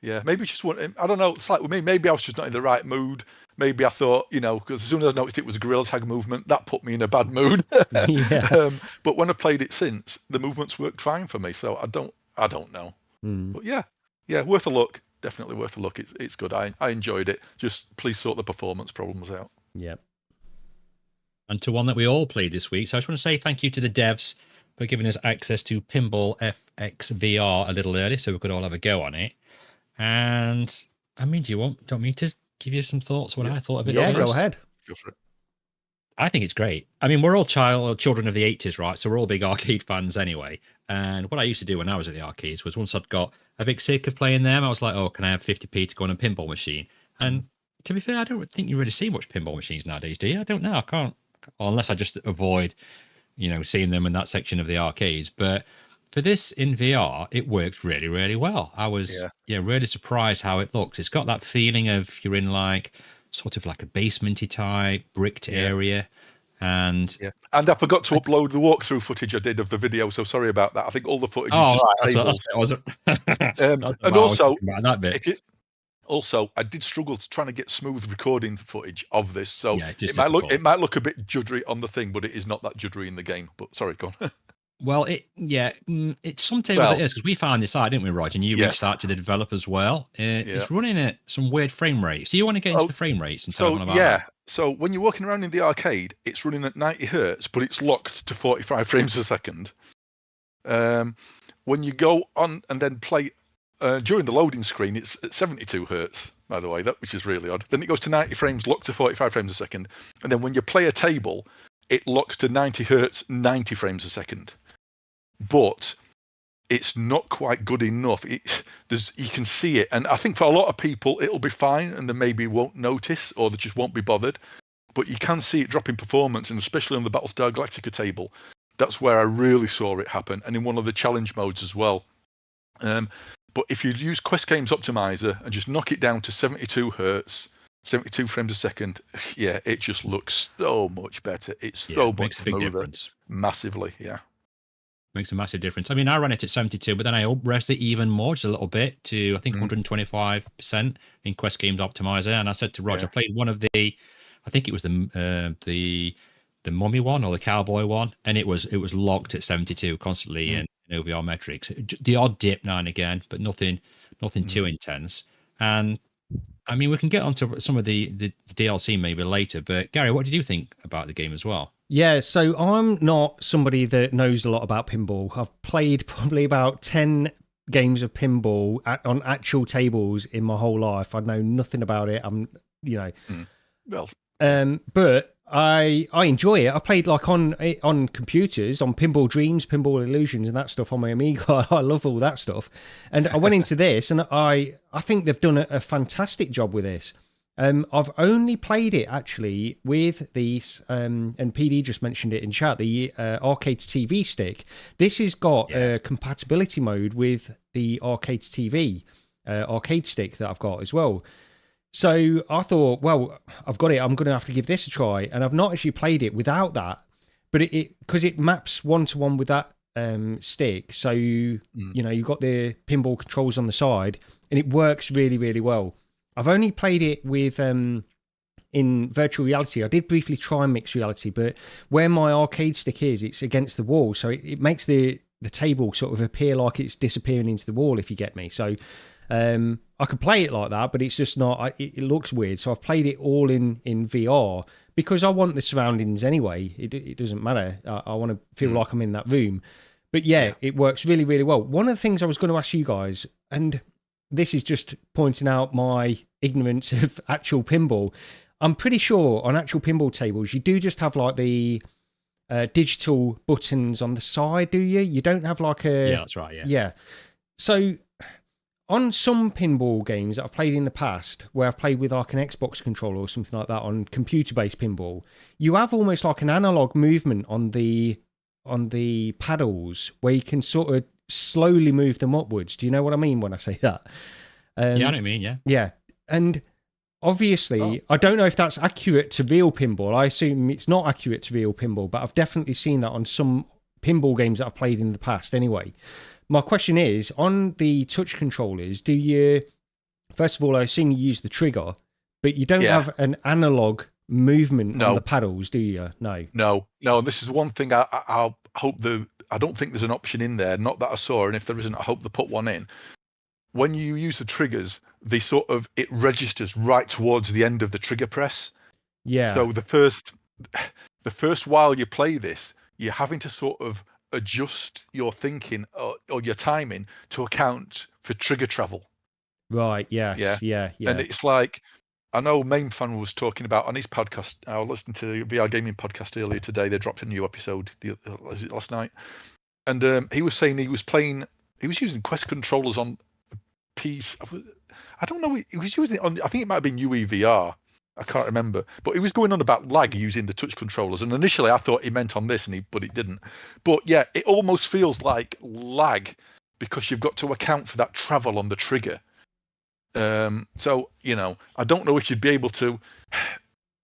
Maybe just one... I don't know. It's like with me. Maybe I was just not in the right mood. Maybe I thought, because as soon as I noticed it was a gorilla tag movement, that put me in a bad mood. But when I played it since, the movements worked fine for me. So I don't know. But yeah, worth a look. definitely worth a look. It's good. I enjoyed it. Just please sort the performance problems out. Yeah. And to one that we all played this week. So I just want to say thank you to the devs for giving us access to Pinball FX VR a little early so we could all have a go on it. And I mean, do you want me to give you some thoughts what I thought of it? Yeah, first? go ahead. Go for it. I think it's great. I mean, we're all children of the 80s, right? So we're all big arcade fans anyway. And what I used to do when I was at the arcades was once I'd got a bit sick of playing them, I was like, oh, can I have 50p to go on a pinball machine? And to be fair, I don't think you really see much pinball machines nowadays, do you? I don't know. I can't. Unless I just avoid, seeing them in that section of the arcades. But for this in VR, it worked really, really well. I was really surprised how it looks. It's got that feeling of you're in like sort of like a basementy type bricked area. And I forgot to upload the walkthrough footage I did of the video, so sorry about that. I think all the footage is that's and also that bit. Also, I did struggle to trying to get smooth recording footage of this, so it might look a bit juddery on the thing, but it is not that juddery in the game. But sorry, go on. Well, it's some tables it is, because we found this out, didn't we, Roger? And you reached out to the developer as well. It's running at some weird frame rates. So you want to get into the frame rates and tell everyone about that? So when you're walking around in the arcade, it's running at 90 hertz, but it's locked to 45 frames a second. When you go on and then play during the loading screen, it's at 72 hertz, by the way, which is really odd. Then it goes to 90 frames, locked to 45 frames a second. And then when you play a table, it locks to 90 hertz, 90 frames a second. But it's not quite good enough. You can see it. And I think for a lot of people, it'll be fine and they maybe won't notice or they just won't be bothered. But you can see it drop in performance, and especially on the Battlestar Galactica table. That's where I really saw it happen. And in one of the challenge modes as well. But if you use Quest Games Optimizer and just knock it down to 72 hertz, 72 frames a second, it just looks so much better. It's so much makes a big smoother. Difference. Massively, Makes a massive difference. I mean, I ran it at 72, but then I up-res it even more, just a little bit, to I think 125% in Quest Games Optimizer. And I said to Roger, I played one of I think it was the mummy one or the cowboy one, and it was locked at 72 constantly in OVR metrics. The odd dip now and again, but nothing too intense. And I mean, we can get onto some of the DLC maybe later, but Gary, what did you think about the game as well? Yeah, so I'm not somebody that knows a lot about pinball. I've played probably about 10 games of pinball on actual tables in my whole life. I know nothing about it. But I enjoy it. I played like on computers, on Pinball Dreams, Pinball Illusions, and that stuff on my Amiga. I love all that stuff. And I went into this, and I think they've done a fantastic job with this. I've only played it actually with these, and PD just mentioned it in chat, the Arcades TV stick. This has got a compatibility mode with the Arcades TV arcade stick that I've got as well. So I thought, well, I've got it. I'm going to have to give this a try. And I've not actually played it without that, but because it maps 1-to-1 with that stick. So you've got the pinball controls on the side, and it works really, really well. I've only played it with in virtual reality. I did briefly try mixed reality, but where my arcade stick is, it's against the wall, so it makes the table sort of appear like it's disappearing into the wall, if you get me. So I could play it like that, but it's just not. It looks weird. So I've played it all in VR because I want the surroundings anyway. It doesn't matter. I want to feel like I'm in that room. But it works really, really well. One of the things I was going to ask you guys, and this is just pointing out my ignorance of actual pinball. I'm pretty sure on actual pinball tables, you do just have like the digital buttons on the side, do you? You don't have like a... Yeah, that's right, Yeah. So on some pinball games that I've played in the past, where I've played with like an Xbox controller or something like that on computer-based pinball, you have almost like an analog movement on the paddles where you can sort of slowly move them upwards. Do you know what I mean when I say that? Yeah, I know what I mean, yeah. Yeah, and obviously, I don't know if that's accurate to real pinball. I assume it's not accurate to real pinball, but I've definitely seen that on some pinball games that I've played in the past anyway. My question is, on the touch controllers, do you... First of all, I assume you use the trigger, but you don't have an analog movement on the paddles, do you? No. This is one thing I'll hope I don't think there's an option in there, not that I saw, and if there isn't, I hope they put one in. when you use the triggers, it registers right towards the end of the trigger press. Yeah. So the first while you play this, you're having to sort of adjust your thinking or your timing to account for trigger travel. Right. Yes. Yeah. And it's like, I know Main Fan was talking about on his podcast. I was listening to VR Gaming podcast earlier today. They dropped a new episode. Was it last night? And he was saying he was using Quest controllers on a piece. I don't know. He was using it on. I think it might have been UEVR. I can't remember. But he was going on about lag using the touch controllers. And initially, I thought he meant on this, but it didn't. But yeah, it almost feels like lag because you've got to account for that travel on the trigger. So, I don't know if you'd be able to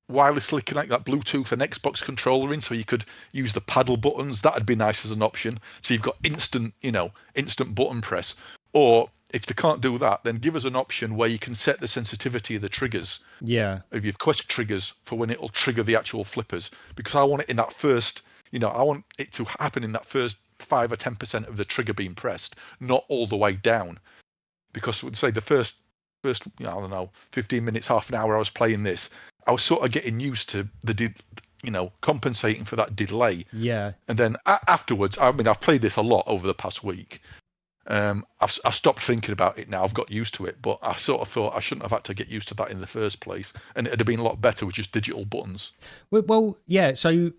wirelessly connect that Bluetooth and Xbox controller in so you could use the paddle buttons. That'd be nice as an option. So you've got instant button press. Or if you can't do that, then give us an option where you can set the sensitivity of the triggers. Yeah. If you've Quest triggers for when it'll trigger the actual flippers. Because I want it in that first, I want it to happen in that first 5 or 10% of the trigger being pressed, not all the way down. Because say the first, I don't know, 15 minutes, half an hour I was playing this, I was sort of getting used to compensating for that delay. Yeah. And then afterwards, I mean, I've played this a lot over the past week. I've stopped thinking about it now. I've got used to it, but I sort of thought I shouldn't have had to get used to that in the first place. And it'd have been a lot better with just digital buttons. Well, yeah. So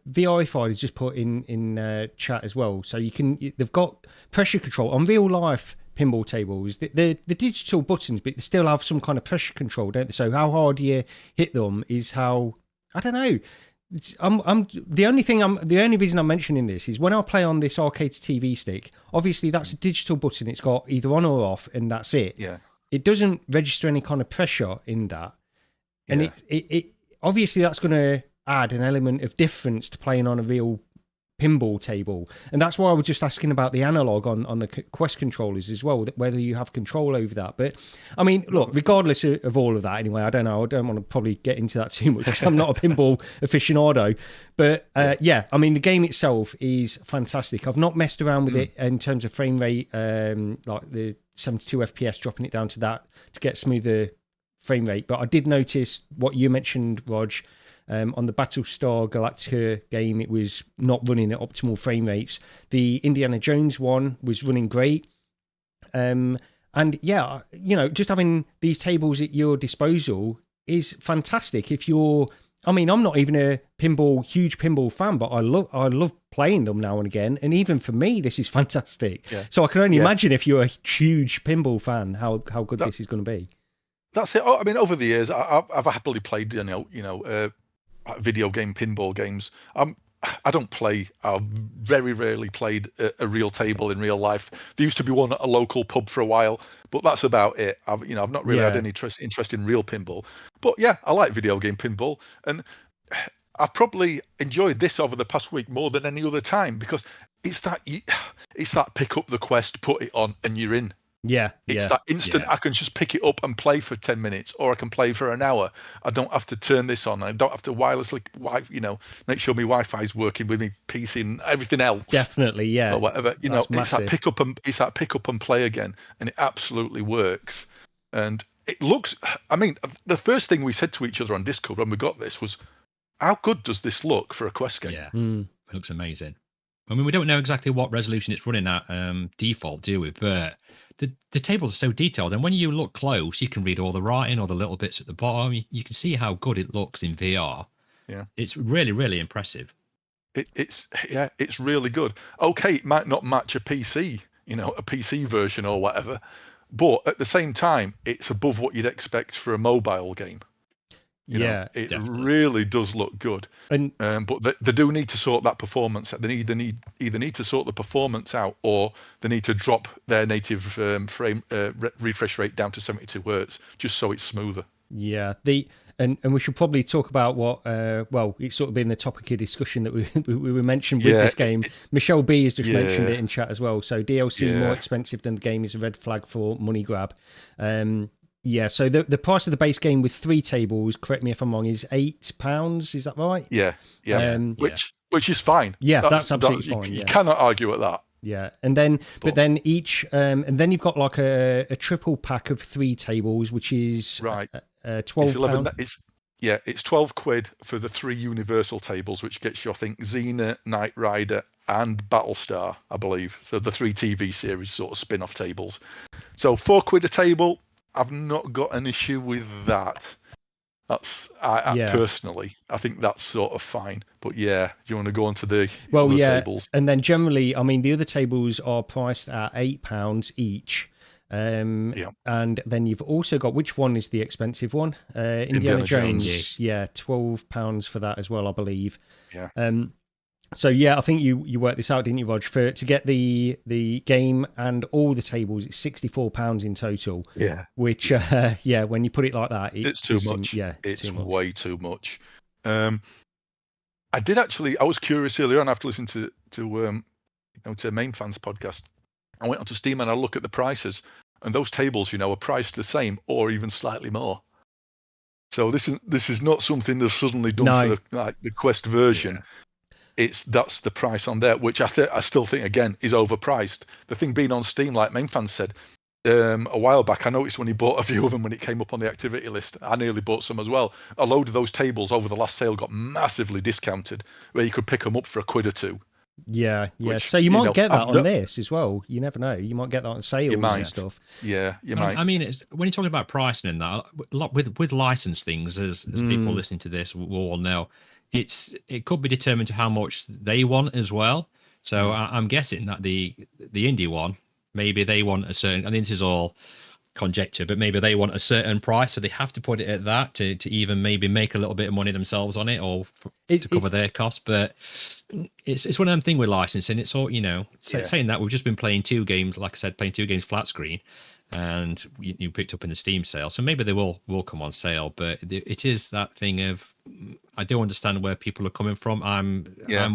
VRified is just put in chat as well. So they've got pressure control on real life pinball tables. The digital buttons, but they still have some kind of pressure control, don't they? So how hard you hit them is how, I don't know. The only reason I'm mentioning this is when I play on this arcade TV stick, obviously that's a digital button. It's got either on or off, and that's it. Yeah. It doesn't register any kind of pressure in that, and Yeah. it obviously that's going to add an element of difference to playing on a real pinball table, and that's why I was just asking about the analog on the Quest controllers as well, whether you have control over that. But I mean, look, regardless of all of that, anyway, I don't know. I don't want to probably get into that too much because I'm not a pinball aficionado. But yeah, I mean, the game itself is fantastic. I've not messed around with it in terms of frame rate, like the 72 FPS, dropping it down to that to get smoother frame rate. But I did notice what you mentioned, Rog. On the Battlestar Galactica game, it was not running at optimal frame rates. The Indiana Jones one was running great. And yeah, just having these tables at your disposal is fantastic. I'm not even a huge pinball fan, but I love playing them now and again. And even for me, this is fantastic. Yeah. So I can only imagine if you're a huge pinball fan, how good this is going to be. That's it. I mean, over the years, I've happily played, video game pinball games. I don't play. I've very rarely played a real table in real life. There used to be one at a local pub for a while, but that's about it. I've not really had any interest in real pinball. But yeah, I like video game pinball, and I've probably enjoyed this over the past week more than any other time because it's that pick up the Quest, put it on, and you're in. Yeah, it's that instant. I can just pick it up and play for 10 minutes, or I can play for an hour. I don't have to turn this on. I don't have to wirelessly, make sure my Wi-Fi is working with me PC and everything else. Definitely, yeah. Or whatever. That's massive. It's that pick up and play again, and it absolutely works. And it looks. I mean, the first thing we said to each other on Discord when we got this was, "How good does this look for a Quest game?" Yeah, It looks amazing. I mean, we don't know exactly what resolution it's running at default, do we? But the tables are so detailed, and when you look close, you can read all the writing or the little bits at the bottom. You can see how good it looks in VR. Yeah, it's really, really impressive. It's really good. Okay, it might not match a PC, a PC version or whatever, but at the same time, it's above what you'd expect for a mobile game. It definitely. really does look good. And but they do need to sort that performance out. They either need to sort the performance out, or they need to drop their native frame refresh rate down to 72 hertz, just so it's smoother. Yeah, and we should probably talk about what it's sort of been the topic of discussion that we were mentioned with this game. Michelle B has just mentioned it in chat as well. So DLC more expensive than the game is a red flag for money grab. Yeah, so the price of the base game with 3 tables, correct me if I'm wrong, is £8. Is that right? Yeah. Which is fine. Yeah, that's absolutely fine. You cannot argue at that. Yeah, and then but then each and then you've got like a triple pack of 3 tables, which is right. £12. It's 12 quid for the 3 universal tables, which gets you, I think, Xena, Knight Rider, and Battlestar, I believe. So the 3 TV series sort of spin-off tables. So 4 quid a table. I've not got an issue with that. I personally, I think that's sort of fine. But yeah, do you want to go on to the other tables? And then generally, I mean, the other tables are priced at £8 each. And then you've also got, which one is the expensive one? Indiana Jones. Yeah, £12 for that as well, I believe. Yeah. So yeah, I think you worked this out, didn't you, Rog? To get the game and all the tables, it's £64 in total. Yeah. Which when you put it like that, it's too much. It's way too much. I was curious earlier on after listening to Main Fans podcast. I went onto Steam and I look at the prices, and those tables, are priced the same or even slightly more. So this is not something they've suddenly done for the Quest version. Yeah. That's the price on there, which I still think again is overpriced. The thing being on Steam, like Main Fans said a while back, I noticed when he bought a few of them when it came up on the activity list. I nearly bought some as well. A load of those tables over the last sale got massively discounted, where you could pick them up for £1 or £2. Yeah. So you might get that on this as well. You never know. You might get that on sales and stuff. Yeah, you might. I mean, when you're talking about pricing and that, a lot with licensed things, as people listening to this will all know, it could be determined to how much they want as well. So I'm guessing that the indie one, maybe they want a certain. I think this is all conjecture, but maybe they want a certain price, so they have to put it at that to even maybe make a little bit of money themselves on it, or to cover their costs. But it's one of them things with licensing. It's all saying that we've just been playing 2 games, like I said, playing 2 games flat screen, and you picked up in the Steam sale, so maybe they will come on sale. But it is that thing of, I do understand where people are coming from. I'm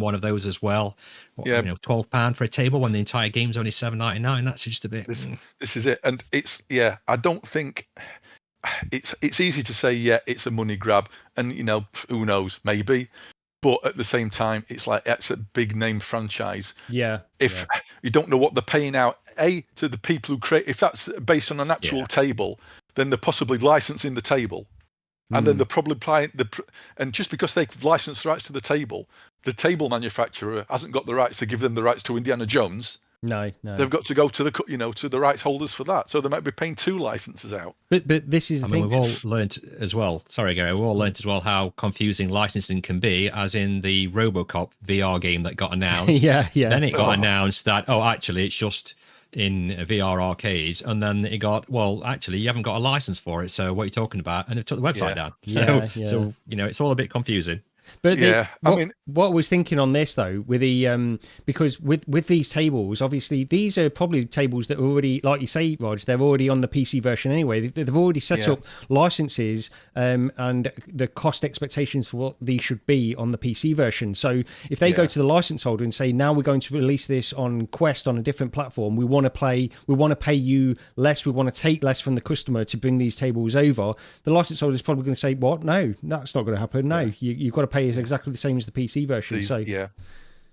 one of those as well. £12 for a table when the entire game's only $7.99. That's just a bit. This is it, and it's I don't think it's easy to say it's a money grab, and who knows, maybe. But at the same time, it's like it's a big name franchise. Yeah. If you don't know what they're paying out, to the people who create, if that's based on an actual table, then they're possibly licensing the table. And then they're probably and just because they've licensed the rights to the table manufacturer hasn't got the rights to give them the rights to Indiana Jones. No. They've got to go to to the rights holders for that. So they might be paying 2 licenses out. But this is the thing. We've all learnt as well. Sorry, Gary. We've all learnt as well how confusing licensing can be, as in the RoboCop VR game that got announced. Yeah. Then it got announced that actually it's just in VR arcades, and then it got, actually you haven't got a license for it, so what are you talking about? And they've took the website down. So it's all a bit confusing. But what I was thinking on this though, with the because with these tables, obviously these are probably tables that are already, like you say, Rog, they're already on the PC version anyway. They've already set up licenses and the cost expectations for what these should be on the PC version. So if they go to the license holder and say, now we're going to release this on Quest on a different platform, we want to pay you less, we want to take less from the customer to bring these tables over, the license holder is probably going to say, what? No, that's not going to happen. No, you've got to pay is exactly the same as the PC version.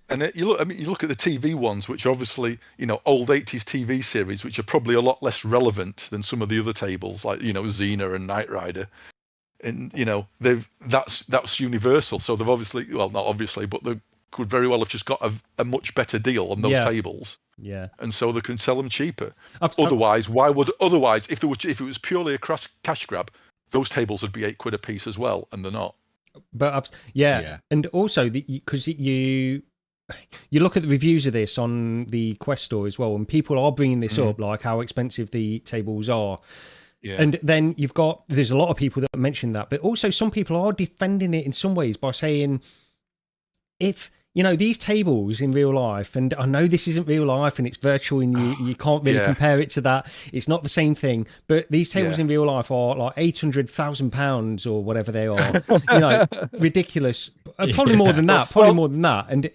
And you look at the TV ones, which are obviously old 80s TV series, which are probably a lot less relevant than some of the other tables, like Xena and Knight Rider, and that's Universal. So they've obviously, not obviously, but they could very well have just got a much better deal on those tables. Yeah, and so they can sell them cheaper. Otherwise, if it was purely a cash grab, those tables would be £8 a piece as well, and they're not. But and also because you look at the reviews of this on the Quest store as well, and people are bringing this up, like how expensive the tables are. Yeah. And then there's a lot of people that mention that, but also some people are defending it in some ways by saying, if these tables in real life, and I know this isn't real life and it's virtual and you can't really compare it to that. It's not the same thing, but these tables in real life are like £800,000 or whatever they are, ridiculous. Probably more than that, And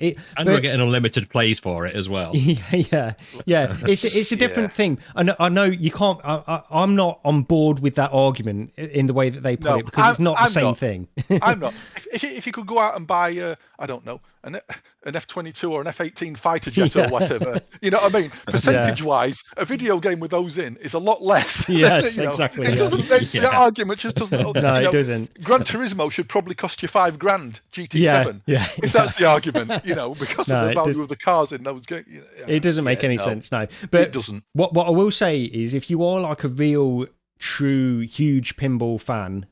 we're getting unlimited plays for it as well. Yeah. It's a different thing. I know you can't, I'm not on board with that argument in the way that they put it, because it's not the same thing. I'm not. if you could go out and buy, I don't know, an F-22 or an F-18 fighter jet or whatever, you know what I mean? Percentage-wise, a video game with those in is a lot less. Yes, you know? exactly. It doesn't make the argument just doesn't. No, it doesn't. Gran Turismo should probably cost you $5,000 GT7. Yeah. If that's the argument, you know, because of the value of the cars in those games. It doesn't make any sense, no. But it doesn't. What I will say is, if you are like a real, true, huge pinball fan,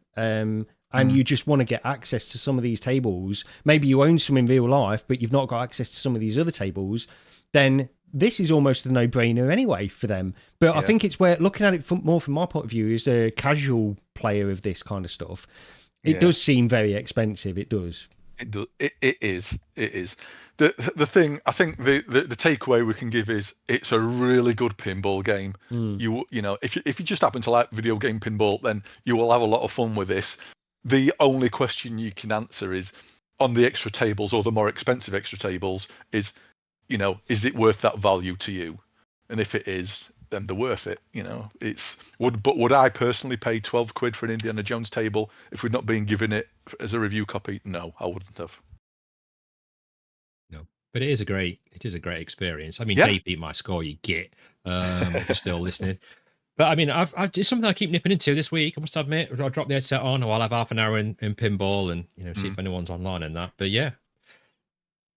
and you just want to get access to some of these tables, maybe you own some in real life, but you've not got access to some of these other tables, then this is almost a no-brainer anyway for them. But I think it's where, looking at it more from my point of view, as a casual player of this kind of stuff, it does seem very expensive. It does. It does. It is. The thing, I think the takeaway we can give is it's a really good pinball game. You know, if you just happen to like video game pinball, then you will have a lot of fun with this. The only question you can answer is, on the extra tables or the more expensive extra tables, is, you know, is it worth that value to you? And if it is, then they're worth it. You know, would I personally pay £12 for an Indiana Jones table if we'd not been given it as a review copy? No, I wouldn't have. No, but it is a great experience. I mean, Dave beat my score, you get, if you're still listening. But I mean, it's something I keep nipping into this week. I must admit, I'll drop the headset on, or I'll have half an hour in pinball, and see if anyone's online and that. But yeah,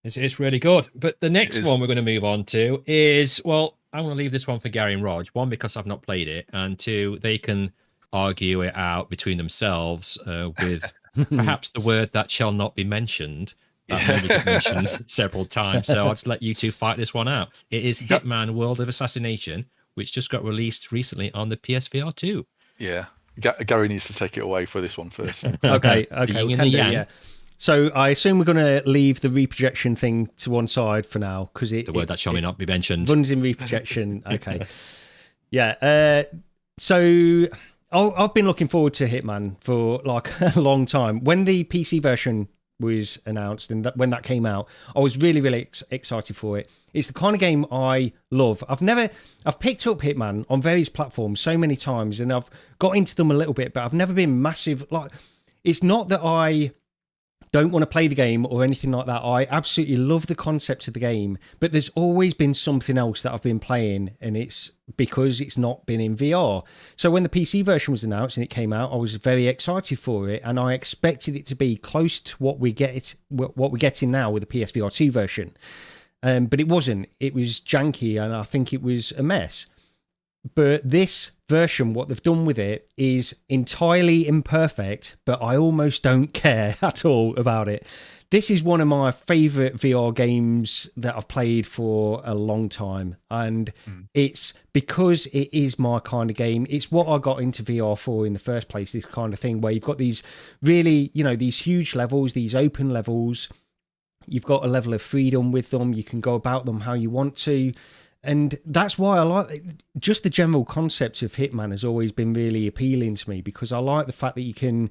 it's really good. But the next one we're going to move on to is, well, I'm going to leave this one for Gary and Rog. One, because I've not played it, and two, they can argue it out between themselves with perhaps the word that shall not be mentioned. That maybe get mentioned several times. So I'll just let you two fight this one out. It is Hitman World of Assassination, which just got released recently on the PSVR 2. Yeah. Gary needs to take it away for this one first. Okay. So I assume we're going to leave the reprojection thing to one side for now, because the word that shall not be mentioned runs in reprojection. Okay. Yeah. So I've been looking forward to Hitman for like a long time. When the PC version was announced and when that came out, I was really, really excited for it. It's the kind of game I love. I've picked up Hitman on various platforms so many times, and I've got into them a little bit, but I've never been massive. Like, it's not that I don't want to play the game or anything like that. I absolutely love the concept of the game, but there's always been something else that I've been playing, and it's because it's not been in VR. So when the PC version was announced and it came out, I was very excited for it, and I expected it to be close to what we're getting now with the PSVR 2 version. But it wasn't. It was janky, and I think it was a mess. But this version, what they've done with it is entirely imperfect, but I almost don't care at all about it. This is one of my favourite VR games that I've played for a long time, and it's because it is my kind of game. It's what I got into VR for in the first place, this kind of thing, where you've got these really, these huge levels, these open levels. You've got a level of freedom with them. You can go about them how you want to. And that's why I like just the general concept of Hitman has always been really appealing to me, because I like the fact that you can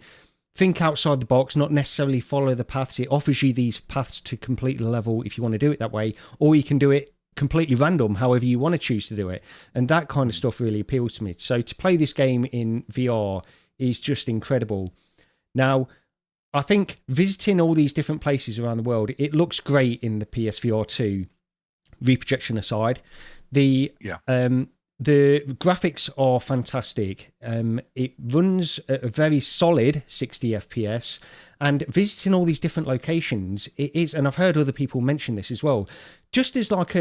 think outside the box, not necessarily follow the paths. It offers you these paths to complete the level if you want to do it that way, or you can do it completely random, however you want to choose to do it. And that kind of stuff really appeals to me. So to play this game in VR is just incredible. Now, I think visiting all these different places around the world, it looks great in the PSVR 2. Reprojection aside, the graphics are fantastic. It runs at a very solid 60 FPS, and visiting all these different locations, it is, and I've heard other people mention this as well, just as like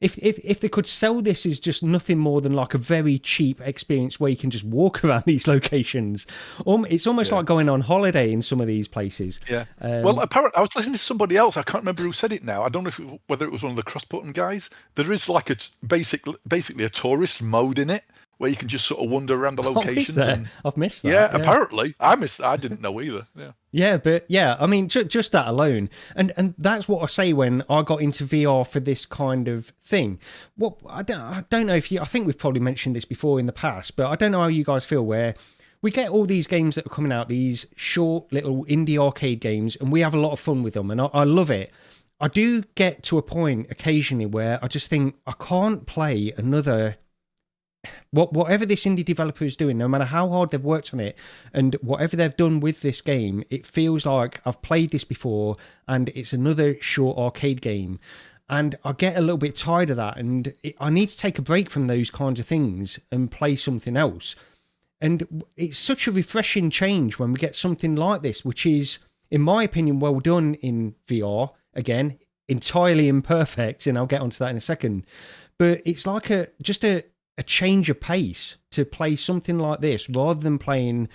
if they could sell this as just nothing more than like a very cheap experience where you can just walk around these locations. It's almost like going on holiday in some of these places. Yeah. Well, apparently, I was listening to somebody else. I can't remember who said it now. I don't know whether it was one of the cross-button guys. There is like basically a tourist mode in it, where you can just sort of wander around the locations. I've missed that. Yeah, apparently. I didn't know either. Yeah, but I mean, just that alone. And that's what I say when I got into VR for this kind of thing. Well, I don't know I think we've probably mentioned this before in the past, but I don't know how you guys feel, where we get all these games that are coming out, these short little indie arcade games, and we have a lot of fun with them, and I love it. I do get to a point occasionally where I just think I can't play another whatever this indie developer is doing, no matter how hard they've worked on it, and whatever they've done with this game, it feels like I've played this before, and it's another short arcade game. And I get a little bit tired of that, and I need to take a break from those kinds of things and play something else. And it's such a refreshing change when we get something like this, which is, in my opinion, well done in VR. Again, entirely imperfect, and I'll get onto that in a second. But it's like just a change of pace to play something like this rather than playing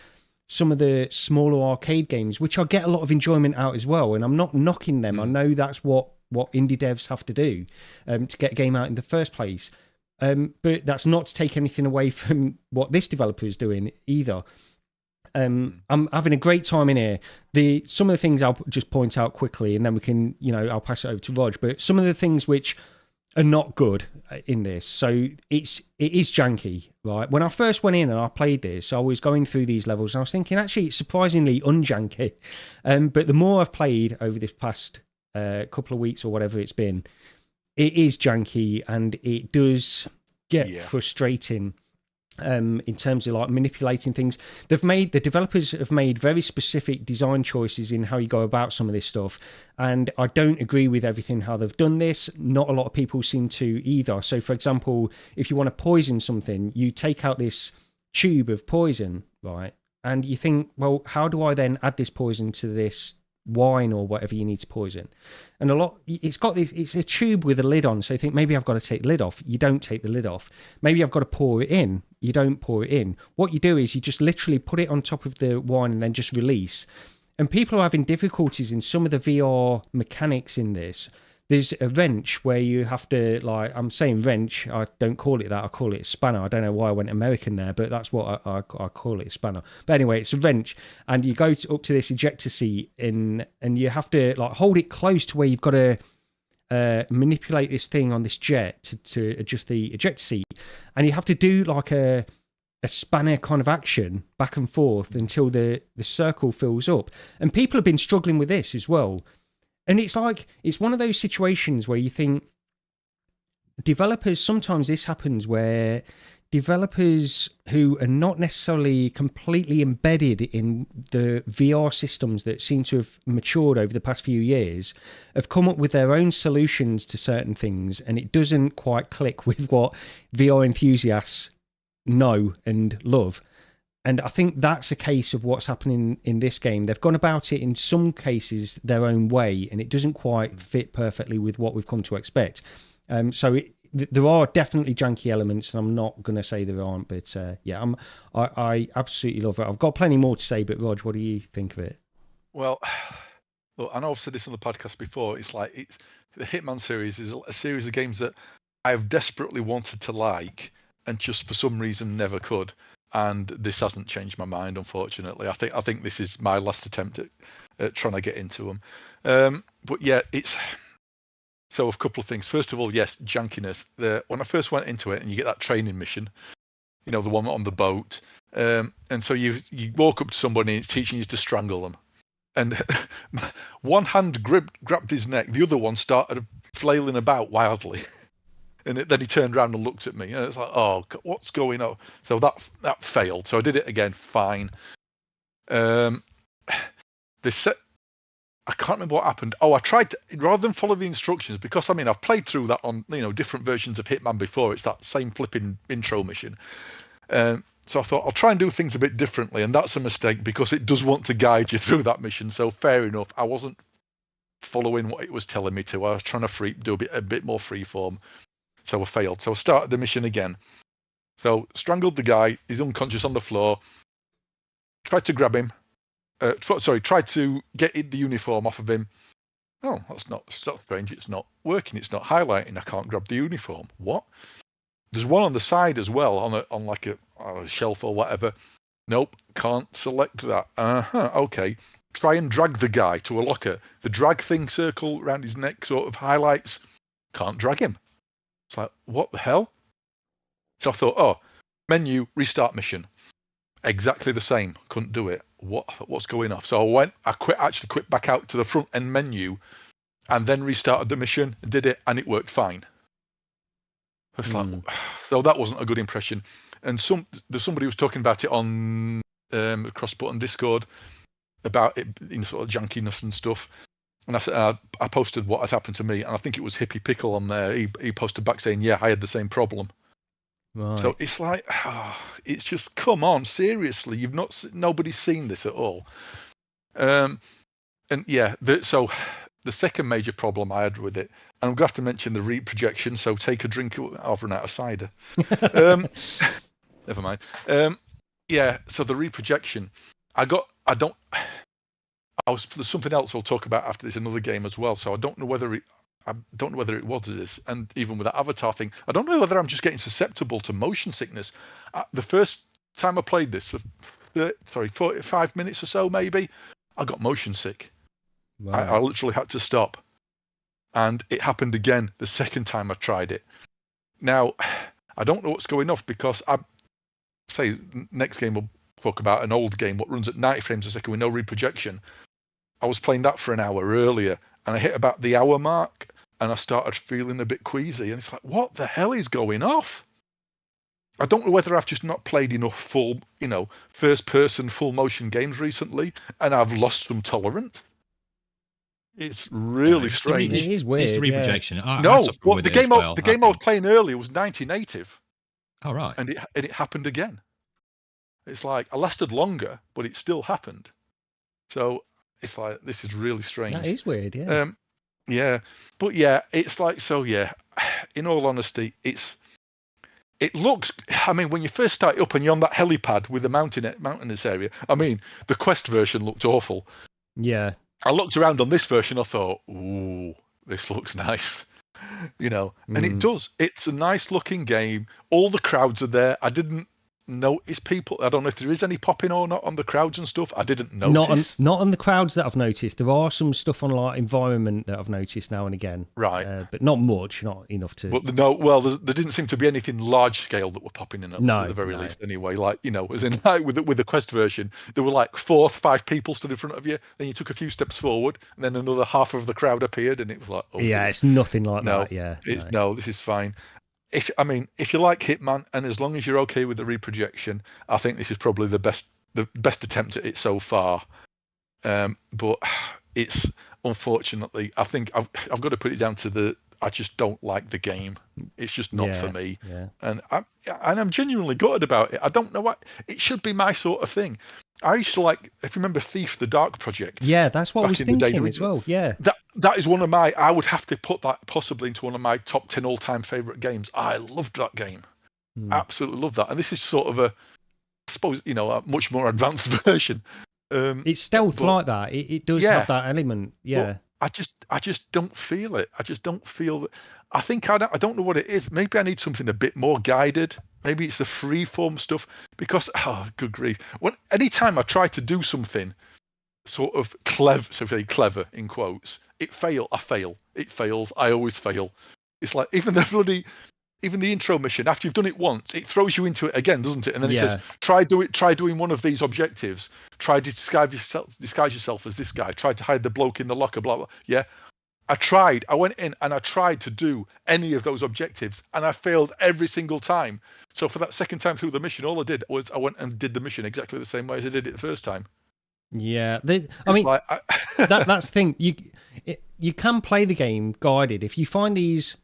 some of the smaller arcade games, which I get a lot of enjoyment out as well. And I'm not knocking them. I know that's what indie devs have to do to get a game out in the first place. But that's not to take anything away from what this developer is doing either. I'm having a great time in here. Some of the things I'll just point out quickly, and then we can, I'll pass it over to Rog. But some of the things which are not good in this. So it is janky, right? When I first went in and I played this, I was going through these levels and I was thinking, actually, it's surprisingly unjanky. But the more I've played over this past couple of weeks or whatever it's been, it is janky, and it does get frustrating in terms of like manipulating things. The developers have made very specific design choices in how you go about some of this stuff, and I don't agree with everything how they've done this. Not a lot of people seem to either. So for example, if you want to poison something, you take out this tube of poison, right? And you think, well, how do I then add this poison to this wine or whatever you need to poison? And it's a tube with a lid on, so you think maybe I've got to take the lid off. You don't take the lid off. Maybe I've got to pour it in. You don't pour it in. What you do is you just literally put it on top of the wine and then just release. And people are having difficulties in some of the VR mechanics in this. There's a wrench where you have to, like, I'm saying wrench, I don't call it that, I call it a spanner. I don't know why I went American there, but that's what I call it, a spanner. But anyway, it's a wrench, and you go up to this ejector seat, and you have to, like, hold it close to where you've got to manipulate this thing on this jet to adjust the ejector seat. And you have to do, like, a spanner kind of action back and forth until the circle fills up. And people have been struggling with this as well. And it's like, it's one of those situations where you think developers, sometimes this happens where developers who are not necessarily completely embedded in the VR systems that seem to have matured over the past few years have come up with their own solutions to certain things, and it doesn't quite click with what VR enthusiasts know and love. And I think that's a case of what's happening in this game. They've gone about it in some cases their own way, and it doesn't quite fit perfectly with what we've come to expect. There are definitely janky elements, and I'm not going to say there aren't. But I absolutely love it. I've got plenty more to say, but Rog, what do you think of it? Well, look, I know I've said this on the podcast before. It's the Hitman series is a series of games that I've desperately wanted to like, and just for some reason never could. And this hasn't changed my mind, unfortunately. I think this is my last attempt at trying to get into them. But yeah, it's so a couple of things. First of all, yes, jankiness. When I first went into it, and you get that training mission, the one on the boat, and so you walk up to somebody and it's teaching you to strangle them, and one hand grabbed his neck, the other one started flailing about wildly. And then he turned around and looked at me, and it's like, oh, what's going on? So that failed. So I did it again, fine. I can't remember what happened. Oh, I tried to, rather than follow the instructions, because I've played through that on different versions of Hitman before. It's that same flipping intro mission. So I thought I'll try and do things a bit differently, and that's a mistake because it does want to guide you through that mission. So fair enough, I wasn't following what it was telling me to. I was trying to do a bit more freeform. So I failed. So I started the mission again. So strangled the guy. He's unconscious on the floor. Tried to grab him. Tried to get the uniform off of him. Oh, that's strange. It's not working. It's not highlighting. I can't grab the uniform. What? There's one on the side as well, on like a shelf or whatever. Nope, can't select that. Okay. Try and drag the guy to a locker. The drag thing circle around his neck sort of highlights. Can't drag him. It's like, what the hell? So I thought, menu, restart mission. Exactly the same. Couldn't do it. What's going off? So I quit back out to the front end menu, and then restarted the mission, did it, and it worked fine. It's like, so that wasn't a good impression. And there's somebody who was talking about it on Crossbutton Discord about it in sort of jankiness and stuff. And I said, I posted what had happened to me, and I think it was Hippie Pickle on there. He posted back saying, "Yeah, I had the same problem." Right. So it's like, it's just, come on, seriously, nobody's seen this at all. And yeah, so the second major problem I had with it, and I'm going to have to mention the reprojection. So take a drink. I've run out of cider. Never mind. Yeah, so the reprojection, there's something else I'll talk about after this, another game as well. So I don't know whether it was this, and even with that Avatar thing, I don't know whether I'm just getting susceptible to motion sickness. The first time I played this, 45 minutes or so maybe, I got motion sick. Wow. I literally had to stop, and it happened again the second time I tried it. Now, I don't know what's going off, because I say next game we'll talk about an old game what runs at 90 frames a second with no reprojection. I was playing that for an hour earlier, and I hit about the hour mark, and I started feeling a bit queasy, and it's like, what the hell is going off? I don't know whether I've just not played enough full, first-person full motion games recently, and I've lost some tolerance. It's really strange. It is weird. It's the reprojection. Yeah. The game I was playing earlier was 90 native. Oh, right. And it happened again. It's like, I lasted longer, but it still happened. So it's like, this is really strange. That is weird, yeah. Yeah. But yeah, it's like, so yeah, in all honesty, it looks, I mean, when you first start up and you're on that helipad with the mountainous area, I mean, the Quest version looked awful. Yeah. I looked around on this version, I thought, ooh, this looks nice. And it does. It's a nice looking game. All the crowds are there. I didn't notice people. I don't know if there is any popping or not on the crowds and stuff. I didn't notice. Not on the crowds that I've noticed. There are some stuff on like environment that I've noticed now and again. Right. But not much, not enough to. But there didn't seem to be anything large scale that were popping in at the very least anyway. Like, as in like with the Quest version, there were like 4 or 5 people stood in front of you. Then you took a few steps forward, and then another half of the crowd appeared, and it was like, oh, yeah, dear. It's nothing like that. Yeah. No, this is fine. If you like Hitman, and as long as you're okay with the reprojection, I think this is probably the best attempt at it so far. But it's, unfortunately, I think I've got to put it down to I just don't like the game. It's just not for me. Yeah. And I'm genuinely gutted about it. I don't know what it should be, my sort of thing. I used to like, if you remember Thief the Dark Project. Yeah, that's what I was thinking as well. Yeah. That is one of I would have to put that possibly into one of my top 10 all-time favourite games. I loved that game. Absolutely loved that. And this is sort of I suppose, a much more advanced version. It's stealth like that. It does have that element. Yeah. I just don't feel it. I just don't feel that. I think I don't know what it is. Maybe I need something a bit more guided. Maybe it's the freeform stuff, because good grief. Anytime I try to do something sort of clever in quotes, I fail. It fails. I always fail. It's like even the intro mission, after you've done it once, it throws you into it again, doesn't it? And then it says, try doing one of these objectives. Try to disguise yourself as this guy. Try to hide the bloke in the locker, blah, blah. Yeah. I went in and I tried to do any of those objectives, and I failed every single time. So for that second time through the mission, all I did was I went and did the mission exactly the same way as I did it the first time. Yeah. That's the thing. You can play the game guided. If you find these...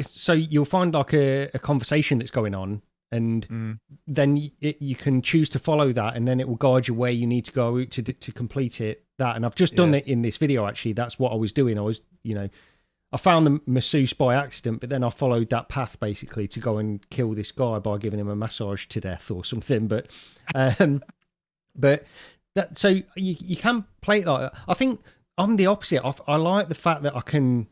So you'll find like a conversation that's going on, and then you can choose to follow that, and then it will guide you where you need to go to complete it. And I've just done it in this video. Actually, that's what I was doing. I was, I found the masseuse by accident, but then I followed that path basically to go and kill this guy by giving him a massage to death or something. But so you can play it like that. I think I'm the opposite. I like the fact that I can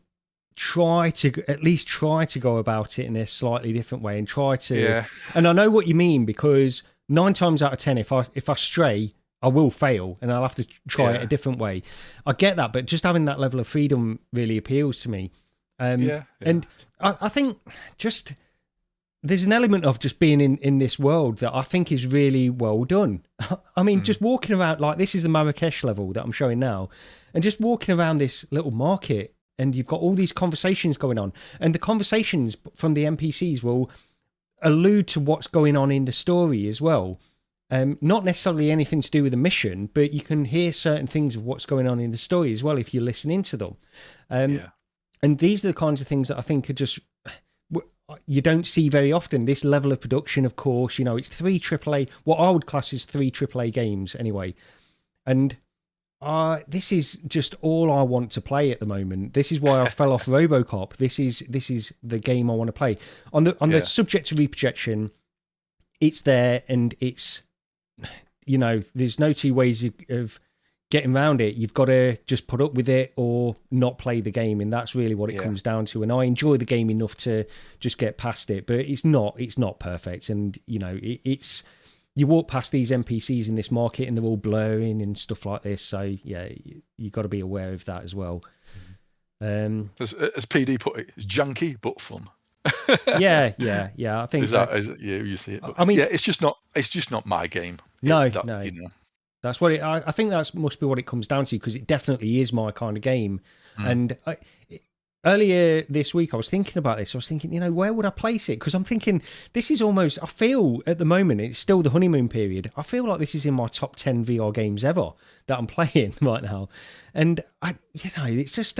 at least try to go about it in a slightly different way and try to. And I know what you mean, because 9 times out of 10, if I stray, I will fail, and I'll have to try it a different way. I get that, but just having that level of freedom really appeals to me. And I think just there's an element of just being in this world that I think is really well done. I mean, just walking around, like, this is the Marrakesh level that I'm showing now, and just walking around this little market and you've got all these conversations going on, and the conversations from the NPCs will allude to what's going on in the story as well. Not necessarily anything to do with the mission, but you can hear certain things of what's going on in the story as well if you listen into them. And these are the kinds of things that I think are just, you don't see very often. This level of production, of course, you know, it's 3 AAA, what I would class as 3 AAA games anyway. And this is just all I want to play at the moment. This is why I fell off RoboCop. This is the game I want to play. On the subject of reprojection, it's there, and it's, you know, there's no two ways of getting around it. You've got to just put up with it or not play the game, and that's really what it comes down to. And I enjoy the game enough to just get past it, but it's not perfect. And you know, it's you walk past these NPCs in this market and they're all blurring and stuff like this. So yeah, you got to be aware of that as well. As PD put it, it's junky but fun. yeah. I think you see it. But I mean, it's just not my game. No. You know. That's what I think that must be what it comes down to, because it definitely is my kind of game. And earlier this week, I was thinking about this. I was thinking, you know, where would I place it? Because I'm thinking this is almost, I feel at the moment, it's still the honeymoon period. I feel like this is in my top 10 VR games ever that I'm playing right now. And it's just,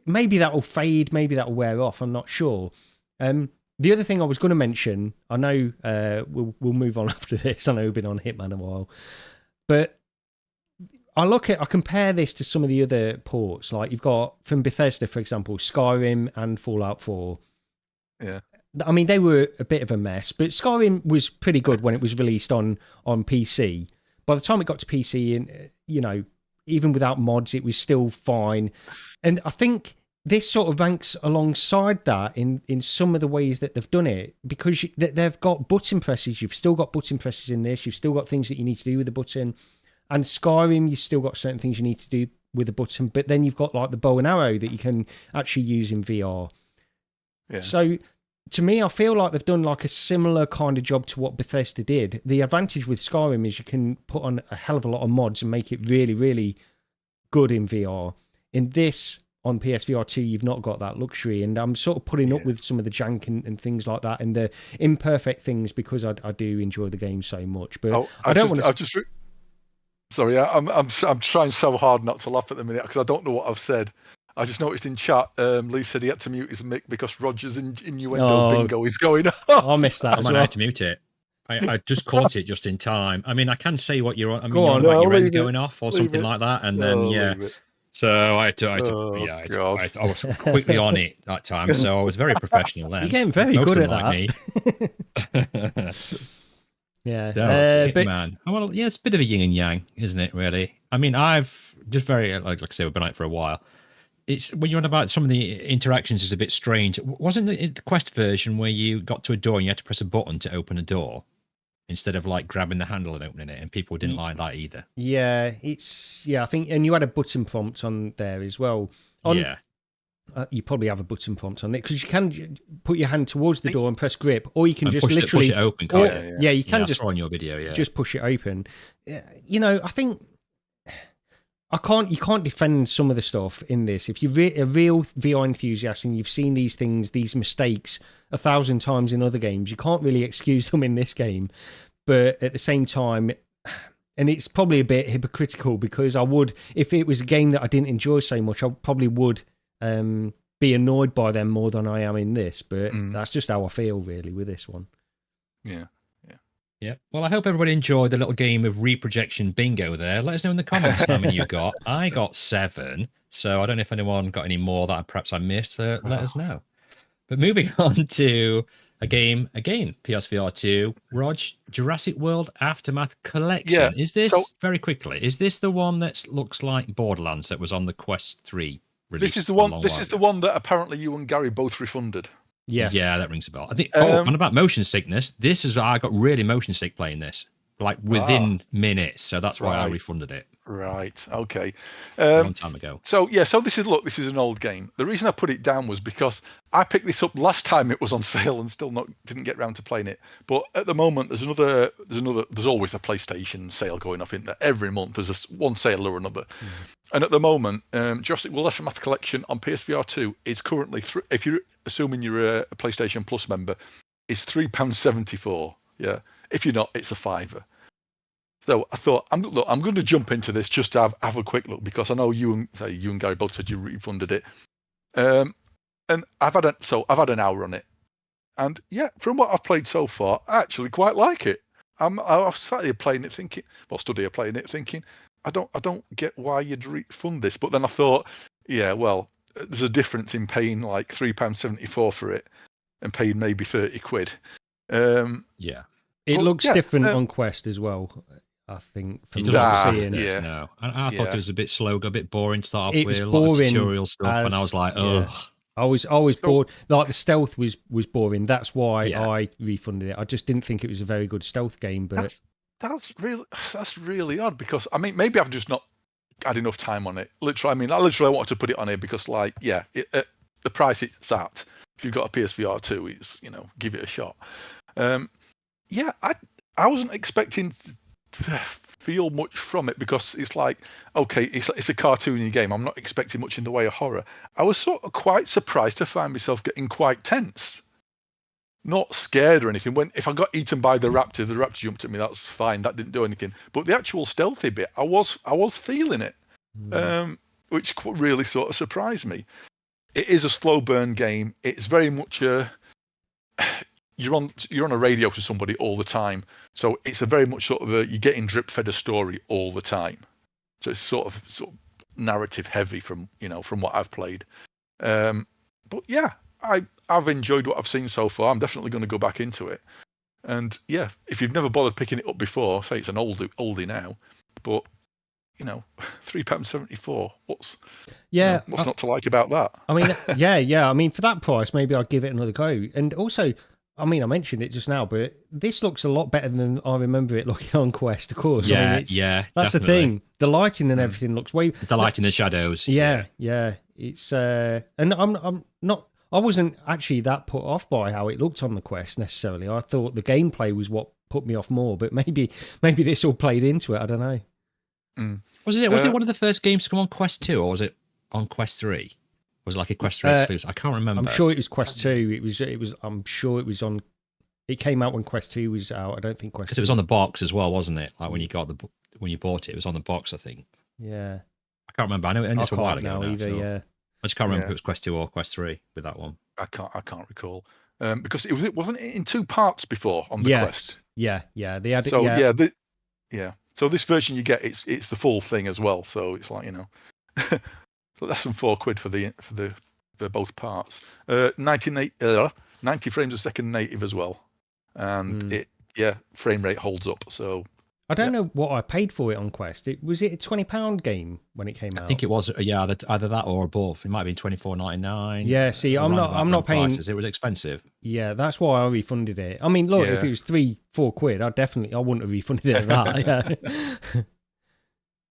maybe that will fade, maybe that will wear off. I'm not sure. The other thing I was going to mention, I know we'll move on after this. I know we've been on Hitman a while. But I compare this to some of the other ports. Like you've got from Bethesda, for example, Skyrim and Fallout 4. Yeah. I mean, they were a bit of a mess, but Skyrim was pretty good when it was released on PC. By the time it got to PC, and you know, even without mods, it was still fine. And I think this sort of ranks alongside that in some of the ways that they've done it, because they've got button presses. You've still got button presses in this. You've still got things that you need to do with the button. And Skyrim, you've still got certain things you need to do with the button. But then you've got like the bow and arrow that you can actually use in VR. Yeah. So to me, I feel like they've done like a similar kind of job to what Bethesda did. The advantage with Skyrim is you can put on a hell of a lot of mods and make it really, really good in VR. In this, on PSVR 2, you've not got that luxury, and I'm sort of putting up with some of the jank and things like that, and the imperfect things, because I do enjoy the game so much. But sorry, I'm trying so hard not to laugh at the minute, because I don't know what I've said. I just noticed in chat, Lee said he had to mute his mic because Roger's innuendo bingo is going on. I missed that. I might have to mute it. I just caught it just in time. I mean, I can say what you're on. I mean, you're on about your end going off or something like that, and then So I was quickly on it that time, so I was very professional then. You're getting very good at that. Yeah. So, Hitman. Well, yeah, it's a bit of a yin and yang, isn't it, really? I mean, I've just very, like I say, we've been on it for a while. It's when you're on about some of the interactions is a bit strange. Wasn't the Quest version where you got to a door and you had to press a button to open a door, instead of like grabbing the handle and opening it, and people didn't like that either. Yeah, I think, and you had a button prompt on there as well. You probably have a button prompt on it, because you can put your hand towards the door and press grip, or you can just literally push it open. You can just on your video, just push it open. You know, I think you can't defend some of the stuff in this. If you're a real VR enthusiast and you've seen these things, these mistakes 1,000 times in other games, you can't really excuse them in this game. But at the same time, and it's probably a bit hypocritical, because I would, if it was a game that I didn't enjoy so much, I probably would be annoyed by them more than I am in this. But that's just how I feel really with this one. Yeah. Well, I hope everybody enjoyed the little game of reprojection bingo there. Let us know in the comments how many you got. I got 7, so I don't know if anyone got any more that perhaps I missed. Let us know. But moving on to a game, again, PSVR 2, Rog, Jurassic World Aftermath Collection. Yeah, is this, very quickly, is this the one that looks like Borderlands that was on the Quest 3 release? This is the one. This is the one that apparently you and Gary both refunded. Yes. Yeah, that rings a bell. I think. And about motion sickness, I got really motion sick playing this, like within minutes. So that's why I refunded it. Right. Okay. A long time ago. So this is an old game. The reason I put it down was because I picked this up last time it was on sale and still didn't get round to playing it. But at the moment, there's always a PlayStation sale going off in there every month. There's one sale or another. And at the moment, Jurassic World Aftermath Collection on PSVR 2 is currently, if you're assuming you're a PlayStation Plus member, it's £3.74. Yeah. If you're not, it's a £5. So I thought, I'm going to jump into this just to have a quick look, because I know you and Gary both said you refunded it, and I've had an hour on it, and yeah, from what I've played so far, I actually quite like it. I've sat here playing it thinking, I don't get why you'd refund this, but then I thought, yeah, well, there's a difference in paying like £3.74 for it and paying maybe £30. Yeah. It looks different on Quest as well, I think, from what I'm seeing. Yeah. No. I thought it was a bit slow, a bit boring to start off it with, was a lot of boring tutorial stuff, and I was like, ugh. Yeah. I was bored. Like the stealth was boring. That's why I refunded it. I just didn't think it was a very good stealth game. But that's really odd, because I mean, maybe I've just not had enough time on it. I literally wanted to put it on here because, like, the price it's at, if you've got a PSVR 2, it's, give it a shot. I wasn't expecting to feel much from it, because it's like, okay, it's a cartoony game. I'm not expecting much in the way of horror. I was sort of quite surprised to find myself getting quite tense. Not scared or anything. If I got eaten by the raptor jumped at me, that was fine. That didn't do anything. But the actual stealthy bit, I was feeling it, which really sort of surprised me. It is a slow burn game. It's very much you're on a radio to somebody all the time, so it's a very much sort of you're getting drip fed a story all the time. So it's sort of narrative heavy from what I've played. But yeah, I've enjoyed what I've seen so far. I'm definitely going to go back into it. And yeah, if you've never bothered picking it up before, say it's an oldie now, but £3.74. What's not to like about that? I mean, yeah. I mean, for that price, maybe I'd give it another go. And also, I mean, I mentioned it just now, but this looks a lot better than I remember it looking on Quest, of course. Yeah, I mean, that's definitely. the thing. The lighting and everything looks way. The lighting and shadows. Yeah. It's and I'm not. I wasn't actually that put off by how it looked on the Quest necessarily. I thought the gameplay was what put me off more, but maybe this all played into it. I don't know. Was it one of the first games to come on Quest 2, or was it on Quest 3? Was it like a Quest 3 exclusive? I can't remember. I'm sure it was Quest 2. It was. I'm sure it was on. It came out when Quest 2 was out. I don't think Quest. Because it was on the box as well, wasn't it? Like when you bought it was on the box, I think. Yeah. I can't remember. I know it's a while ago now. Either, so yeah. I just can't remember if it was Quest 2 or Quest 3 with that one. I can't recall. Because it wasn't in two parts before on the Quest. Yeah. They had it. So So this version you get, it's the full thing as well. So it's like so less than £4 for both parts. 90 frames a second native as well, and frame rate holds up. So I don't know what I paid for it on Quest. Was it a £20 game when it came out? I think it was. Yeah, either that or above. It might have been $24.99. Yeah. See, I'm not paying. Prices. It was expensive. Yeah, that's why I refunded it. I mean, look, if it was £3-4, I wouldn't have refunded it at that. Yeah.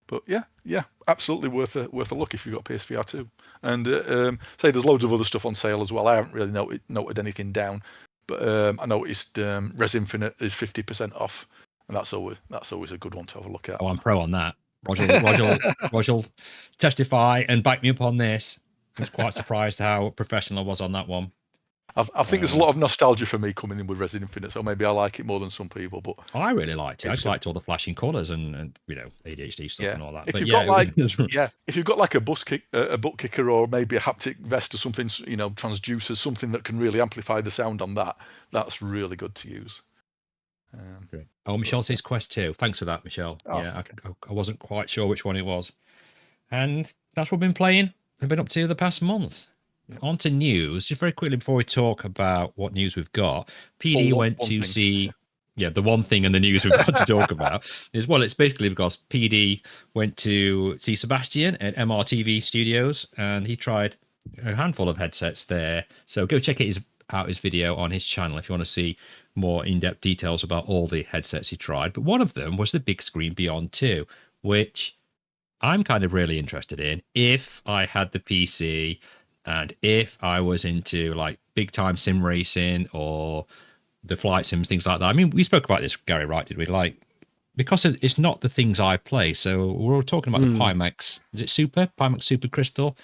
But yeah, absolutely worth a look if you've got PSVR 2. And say there's loads of other stuff on sale as well. I haven't really noted anything down, but I noticed Res Infinite is 50% off, and that's always a good one to have a look at. Oh, I'm pro on that. Roger will testify and back me up on this. I was quite surprised how professional I was on that one. I think there's a lot of nostalgia for me coming in with Resident Infinite, so maybe I like it more than some people. But I really liked it. I just liked all the flashing colours and ADHD stuff and all that. If you've got like a butt kicker or maybe a haptic vest or something, transducers, something that can really amplify the sound on that, that's really good to use. Great. Michelle says Quest 2. Thanks for that, Michelle. I wasn't quite sure which one it was. And that's what I've been playing. I've been up to the past month. On to news. Just very quickly before we talk about what news we've got, PD went to see... Yeah, the one thing in the news we've got to talk about is, well, it's basically because PD went to see Sebastian at MRTV Studios, and he tried a handful of headsets there. So go check out his video on his channel if you want to see more in-depth details about all the headsets he tried. But one of them was the Bigscreen Beyond 2, which I'm kind of really interested in if I had the PC and if I was into like big time sim racing or the flight sims, things like that. I mean, we spoke about this, Gary, right? Did we? Like, because it's not the things I play. So we're talking about the Pimax. Is it Pimax Super Crystal?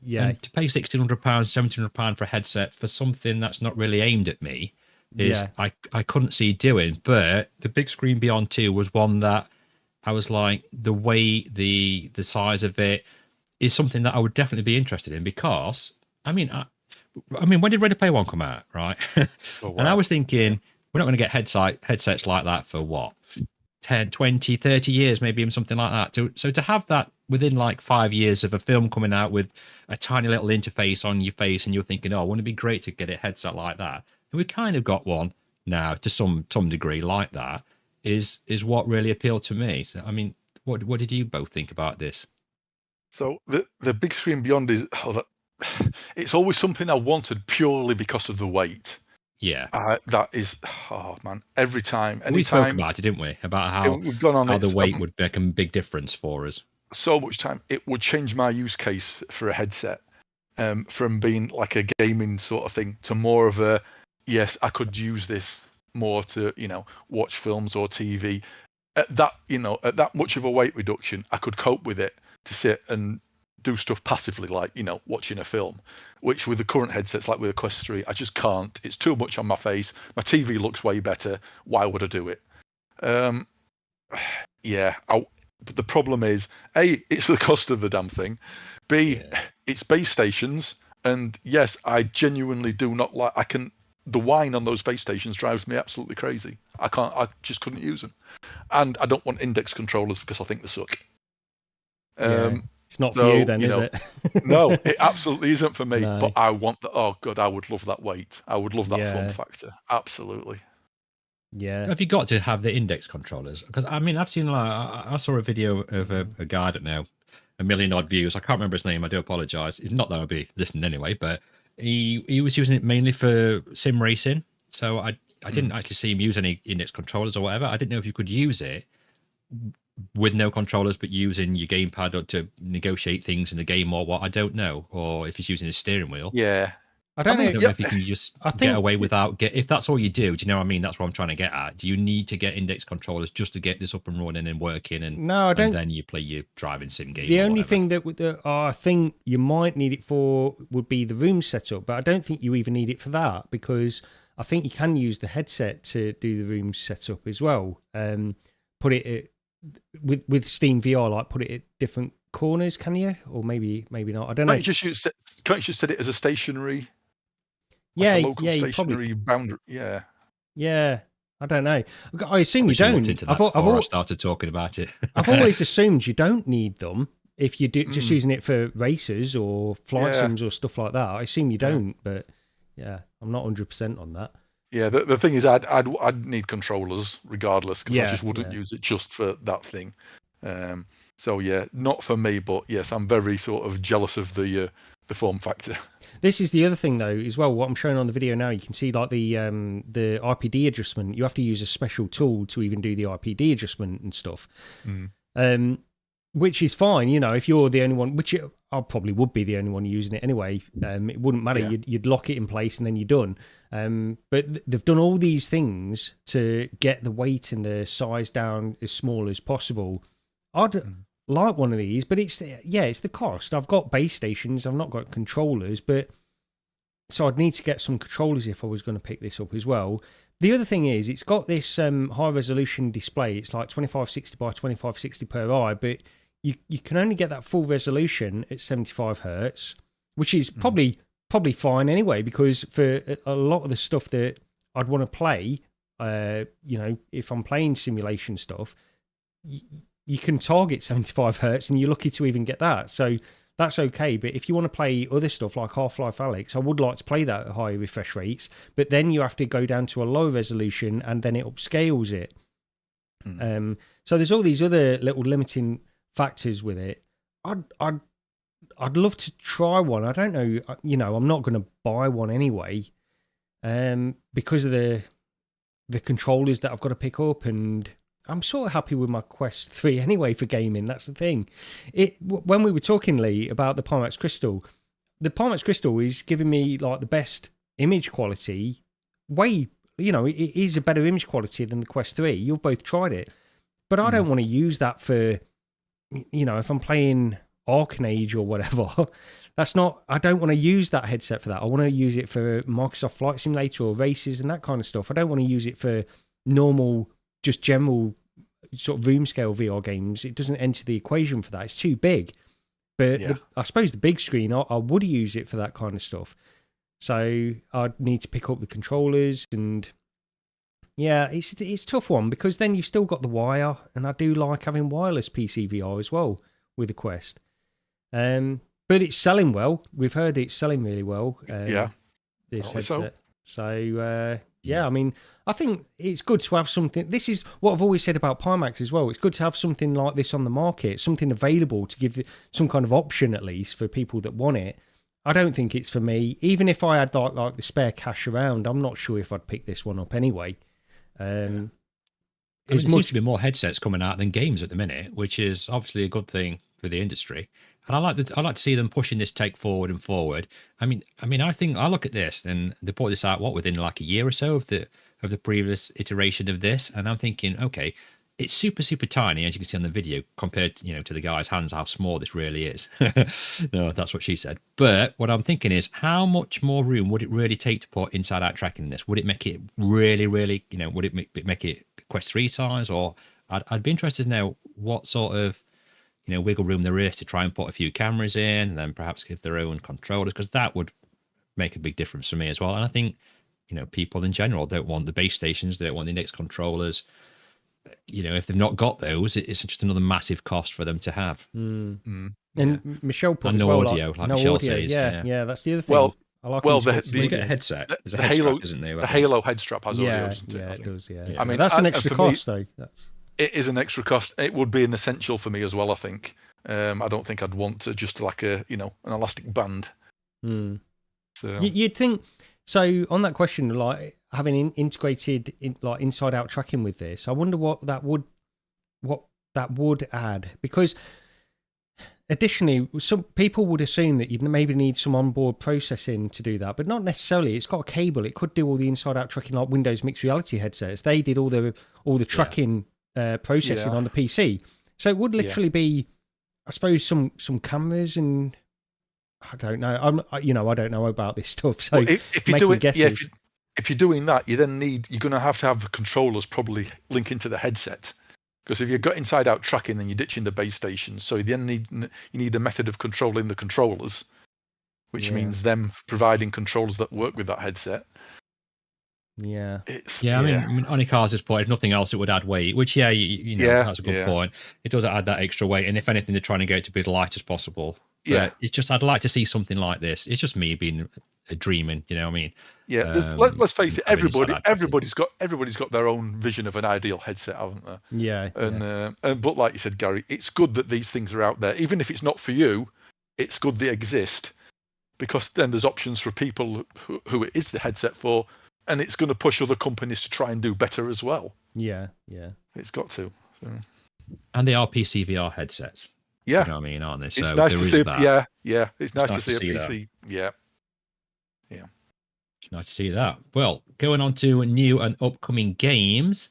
Yeah. And to pay £1,600, £1,700 for a headset for something that's not really aimed at me is I couldn't see doing. But the Bigscreen Beyond 2 was one that I was like, the weight, the size of it is something that I would definitely be interested in because, I mean, when did Ready Player One come out, right? Oh, wow. And I was thinking, we're not going to get headsets like that for what? 10, 20, 30 years, maybe even something like that. So to have that within like 5 years of a film coming out with a tiny little interface on your face and you're thinking, oh, wouldn't it be great to get a headset like that? And we kind of got one now to some degree like that is what really appealed to me. So, I mean, what did you both think about this? So the Bigscreen Beyond is, it's always something I wanted purely because of the weight. Yeah. That is, oh man, every time. We spoke about it, didn't we? About how, we've gone on how the weight would make a big difference for us. So much time. It would change my use case for a headset from being like a gaming sort of thing to more of a, yes, I could use this more to, watch films or TV. At that much of a weight reduction, I could cope with it to sit and do stuff passively, like, watching a film, which with the current headsets, like with the Quest 3, I just can't. It's too much on my face. My TV looks way better. Why would I do it? But the problem is, A, it's the cost of the damn thing. B, it's base stations. And yes, I genuinely do not like, the whine on those base stations drives me absolutely crazy. I just couldn't use them. And I don't want index controllers because I think they suck. It's not for you then, is it? No, it absolutely isn't for me. No. But I want oh God, I would love that weight. I would love that fun factor. Absolutely. Yeah. Have you got to have the index controllers? Because I mean, I've seen I saw a video of a guy, I don't know, 1 million odd views. I can't remember his name. I do apologize. It's not that I'll be listening anyway, but he was using it mainly for sim racing. So I didn't actually see him use any index controllers or whatever. I didn't know if you could use it with no controllers, but using your gamepad or to negotiate things in the game or what. I don't know. Or if he's using his steering wheel. Yeah. I don't know if you can just get away without if that's all you do you know what I mean? That's what I'm trying to get at. Do you need to get index controllers just to get this up and running and working? And no, I don't. And then you play your driving sim game. The only thing that I think you might need it for would be the room setup, but I don't think you even need it for that because I think you can use the headset to do the room setup as well. Put it with Steam VR, like put it at different corners, can you? Or maybe not. I don't know. Can't you just set it as a stationary? Yeah, like a local you stationary probably boundary. Yeah. Yeah, I don't know. I assume you don't. Into that before I started talking about it. I've always assumed you don't need them if you do just using it for races or flight sims or stuff like that. I assume you don't, but yeah, I'm not 100% on that. Yeah, the thing is, I'd need controllers regardless because I just wouldn't use it just for that thing. So yeah, not for me, but yes, I'm very sort of jealous of the form factor. This is the other thing though, as well. What I'm showing on the video now, you can see like the IPD adjustment. You have to use a special tool to even do the IPD adjustment and stuff. Which is fine, if you're the only one. Which I probably would be the only one using it anyway. It wouldn't matter. Yeah. You'd lock it in place and then you're done. But they've done all these things to get the weight and the size down as small as possible. I'd like one of these, but it's the cost. I've got base stations, I've not got controllers, but so I'd need to get some controllers if I was going to pick this up as well. The other thing is, it's got this high resolution display. It's like 2560 by 2560 per eye, but you can only get that full resolution at 75 hertz, which is probably fine anyway, because for a lot of the stuff that I'd want to play, if I'm playing simulation stuff, you can target 75 hertz and you're lucky to even get that. So that's okay. But if you want to play other stuff like Half-Life Alyx, I would like to play that at higher refresh rates, but then you have to go down to a low resolution and then it upscales it. So there's all these other little limiting factors with it. I'd love to try one. I don't know, I'm not going to buy one anyway, because of the controllers that I've got to pick up and I'm sort of happy with my Quest 3 anyway for gaming. That's the thing. When we were talking, Lee, about the Pimax Crystal, the Pimax Crystal is giving me like the best image quality. It is a better image quality than the Quest 3. You've both tried it, but I don't want to use that for, if I'm playing Arcanage or whatever. I don't want to use that headset for that. I want to use it for Microsoft Flight Simulator or races and that kind of stuff. I don't want to use it for normal, just general sort of room scale VR games. It doesn't enter the equation for that. It's too big. But I suppose the big screen, I would use it for that kind of stuff. So I'd need to pick up the controllers, and it's a tough one because then you've still got the wire, and I do like having wireless PC VR as well with the Quest. But it's selling well. We've heard it's selling really well. This headset. So I mean, I think it's good to have something. This is what I've always said about Pimax as well. It's good to have something like this on the market, something available to give some kind of option at least for people that want it. I don't think it's for me. Even if I had like the spare cash around, I'm not sure if I'd pick this one up anyway. There seems to be more headsets coming out than games at the minute, which is obviously a good thing for the industry. And I like to see them pushing this tech forward and forward. I mean, I think I look at this, and they brought this out within like a year or so of the previous iteration of this, and I'm thinking, okay, it's super super tiny, as you can see on the video, compared to the guy's hands, how small this really is. No, that's what she said. But what I'm thinking is, how much more room would it really take to put inside out tracking in this? Would it make it really really, would it make it Quest 3 size? Or I'd be interested to know what sort of wiggle room there is to try and put a few cameras in, and then perhaps give their own controllers, because that would make a big difference for me as well. And I think people in general don't want the base stations, they don't want the index controllers. If they've not got those, it's just another massive cost for them to have. And Michelle put and as no well, audio, like Michelle says. Yeah, that's the other thing. Well, I like you get a headset. There's a head strap, isn't there? The Halo head strap has audio, doesn't it? Yeah, it does. Yeah. I mean, that's an extra cost, though. It is an extra cost. It would be an essential for me as well, I think. I don't think I'd want to just like an elastic band. So you'd think. So on that question, like having integrated inside out tracking with this, I wonder what that would add, because additionally, some people would assume that you'd maybe need some onboard processing to do that, but not necessarily. It's got a cable. It could do all the inside out tracking like Windows mixed reality headsets. They did all the tracking processing on the PC. So it would literally be, I suppose, some cameras, and I don't know. I don't know about this stuff. So if you're doing guesses. If you're doing that, you're going to have controllers probably link into the headset. Because if you've got inside out tracking, then you're ditching the base stations. So you then need a method of controlling the controllers, which means them providing controllers that work with that headset. Yeah. I mean, on Ikazu's point, if nothing else, it would add weight, which, that's a good point. It does add that extra weight. And if anything, they're trying to get it to be as light as possible. But it's just, I'd like to see something like this. It's just me being dreaming, you know what I mean? Yeah, let's face it, everybody's got their own vision of an ideal headset, haven't they? Yeah. But like you said, Gary, it's good that these things are out there. Even if it's not for you, it's good they exist, because then there's options for people who it is the headset for, and it's going to push other companies to try and do better as well. Yeah. It's got to. So. And they are PC VR headsets. Yeah. You know what I mean, aren't they? So it's nice there to see, that. Yeah. It's nice to see a PC. That. Yeah. It's nice to see that. Well, going on to new and upcoming games.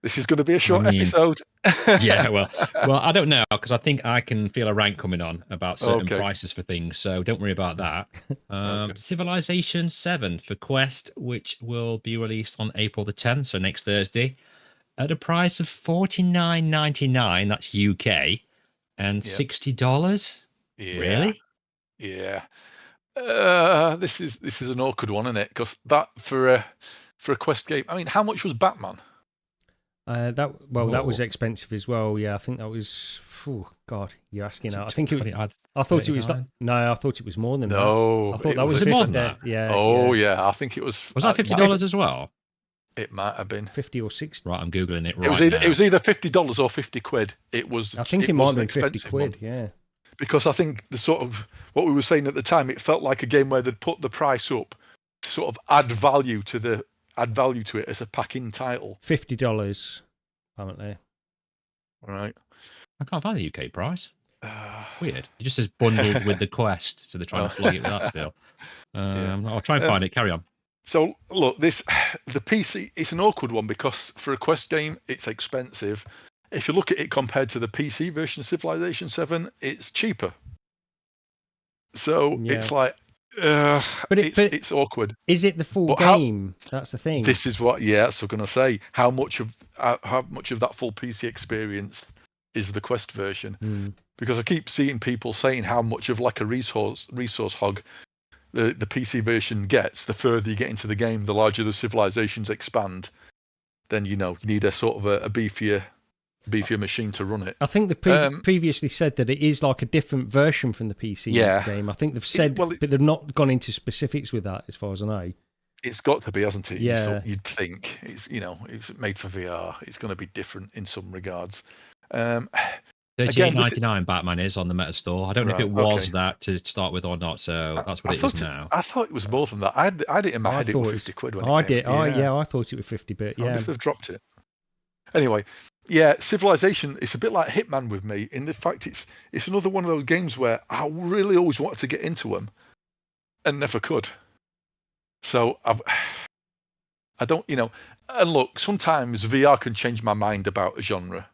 This is going to be a short episode. well, I don't know, because I think I can feel a rank coming on about certain prices for things, so don't worry about that. Civilization 7 for Quest, which will be released on April the 10th, so next Thursday, at a price of $49.99, that's UK, and $60. Yeah. Really? Yeah. This is an awkward one, isn't it? Because that for a Quest game. I mean, how much was Batman? That was expensive as well. Yeah, I think that was. Oh God, you're asking out. I think it was. I thought it was. I thought it was more than that. No, I thought that was more than that. Yeah. Oh yeah, I think it was. Was that $50 as well? It might have been 50 or 60. Right, I'm googling it. It was either $50 or 50 quid. It was. I think it might have been 50 quid. Yeah. Because I think the sort of what we were saying at the time, it felt like a game where they'd put the price up to sort of add value to it as a pack-in title. $50. apparently. Right. I can't find the UK price. Weird. It just says bundled with the Quest, so they're trying to flog it with that still. I'll try and find it. Carry on. So look, the PC, it's an awkward one because for a Quest game, it's expensive. If you look at it compared to the PC version of Civilization 7, it's cheaper. So it's like, but it's awkward. Is it the full game? That's the thing. This is what, that's what I'm going to say. How much of that full PC experience is the Quest version? Because I keep seeing people saying how much of like a resource hog the PC version gets. The further you get into the game, the larger the civilizations expand. Then you need a sort of a beefier machine to run it. I think they previously said that it is like a different version from the PC game. I think they've said, but they've not gone into specifics with that, as far as I know. It's got to be, hasn't it? Yeah. So you'd think it's made for VR. It's going to be different in some regards. $38.99 Batman is on the Meta Store. I don't know if it was that to start with or not, so that's what it is now. I thought it was more than that. I had it in my head it was 50 quid when it came. I thought it was 50, but I wonder if they've dropped it. Anyway, yeah, Civilization, it's a bit like Hitman with me. In the fact, it's another one of those games where I really always wanted to get into them and never could. So I don't, and look, sometimes VR can change my mind about a genre.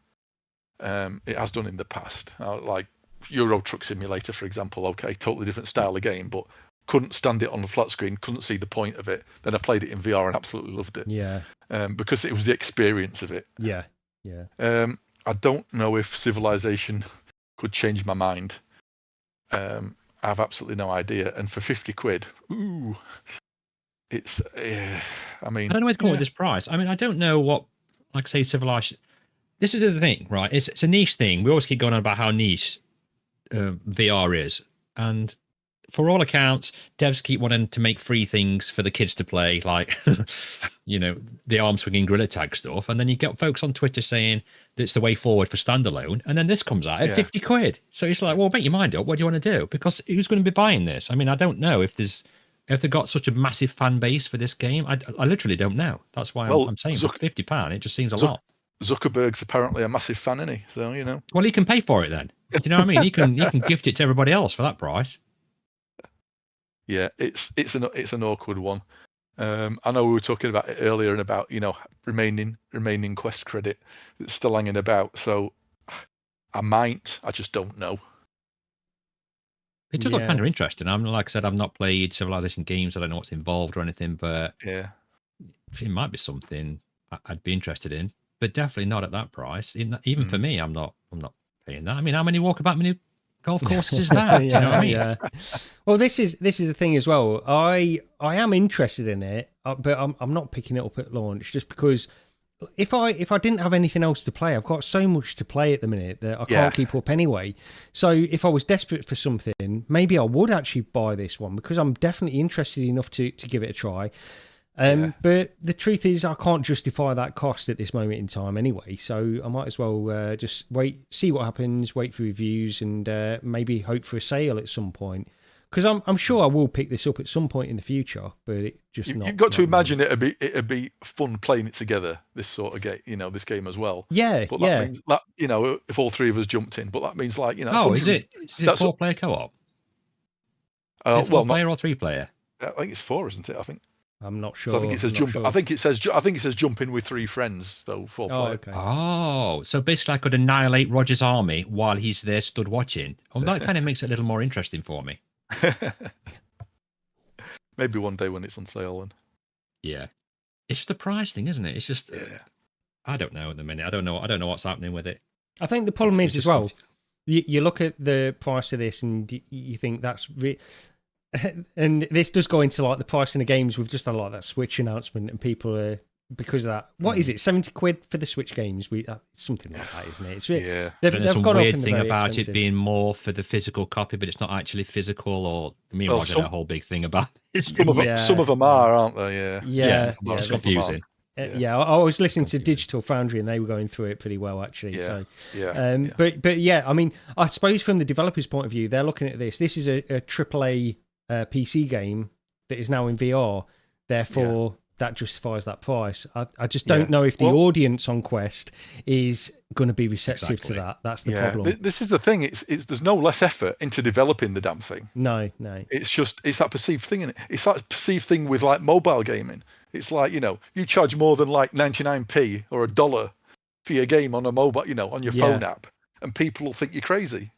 It has done in the past. Like Euro Truck Simulator, for example. Okay, totally different style of game, but couldn't stand it on the flat screen, couldn't see the point of it. Then I played it in VR and absolutely loved it. Yeah. Because it was the experience of it. Yeah. I don't know if Civilization could change my mind. I have absolutely no idea. And for 50 quid, it's. I mean, I don't know where to come with this price. I mean, I don't know what, like, say, Civilization. This is the thing, right? It's a niche thing. We always keep going on about how niche VR is, and for all accounts, devs keep wanting to make free things for the kids to play, like the arm swinging gorilla tag stuff. And then you get folks on Twitter saying that it's the way forward for standalone, and then this comes out at 50 quid. So it's like, well, make your mind up. What do you want to do? Because who's going to be buying this? I mean, I don't know if they've got such a massive fan base for this game. I literally don't know. That's why I'm saying for £50, it just seems a lot. Zuckerberg's apparently a massive fan, isn't he? So Well, he can pay for it then. Do you know what I mean? He can gift it to everybody else for that price. Yeah, it's an awkward one. I know we were talking about it earlier and about remaining Quest credit that's still hanging about. So I just don't know. It does look kind of interesting. Like I said, I've not played Civilization games. I don't know what's involved or anything, but it might be something I'd be interested in. But definitely not at that price. Even for me, I'm not paying that. I mean, how many walkabout mini golf courses is that? Do you know what I mean? Yeah. Well, this is the thing as well. I am interested in it, but I'm not picking it up at launch just because if I didn't have anything else to play, I've got so much to play at the minute that I can't keep up anyway. So if I was desperate for something, maybe I would actually buy this one because I'm definitely interested enough to give it a try. But the truth is, I can't justify that cost at this moment in time anyway. So I might as well just wait, see what happens, wait for reviews, and maybe hope for a sale at some point. Because I'm sure I will pick this up at some point in the future. But it just you've got to imagine it'd be fun playing it together. This sort of game, this game as well. Yeah, but that means that, if all three of us jumped in, but that means like is it 4-player co-op? Is it 4-player or 3-player? I think it's 4, isn't it? I think. I'm not sure. So I think it says jump. Sure. I think it says jump in with 3 friends. So 4 player. Okay. Oh, so basically I could annihilate Roger's army while he's there stood watching. Well, that kind of makes it a little more interesting for me. Maybe one day when it's on sale. Then. Yeah, it's just a price thing, isn't it? It's just I don't know at the minute. I don't know what's happening with it. I think the problem is as well. You look at the price of this and you think that's. And this does go into like the pricing of games. We've just done like that Switch announcement, and people are because of that. What is it? 70 quid for the Switch games? Something like that, isn't it? It's there's some weird thing about expensive. It being more for the physical copy, but it's not actually physical. Or me and Roger had a whole big thing about it. Some of them are, aren't they? Yeah. It's confusing. I was listening to Digital Foundry and they were going through it pretty well actually. But I mean, I suppose from the developer's point of view, they're looking at this. This is a AAA PC game that is now in VR. Therefore, that justifies that price. I just don't know if the audience on Quest is going to be receptive to that. That's the problem. This is the thing. It's there's no less effort into developing the damn thing. No. It's that perceived thing in it. It's that perceived thing with like mobile gaming. It's like, you know, you charge more than like 99p or $1 for your game on a mobile, you know, on your phone app, and people will think you're crazy.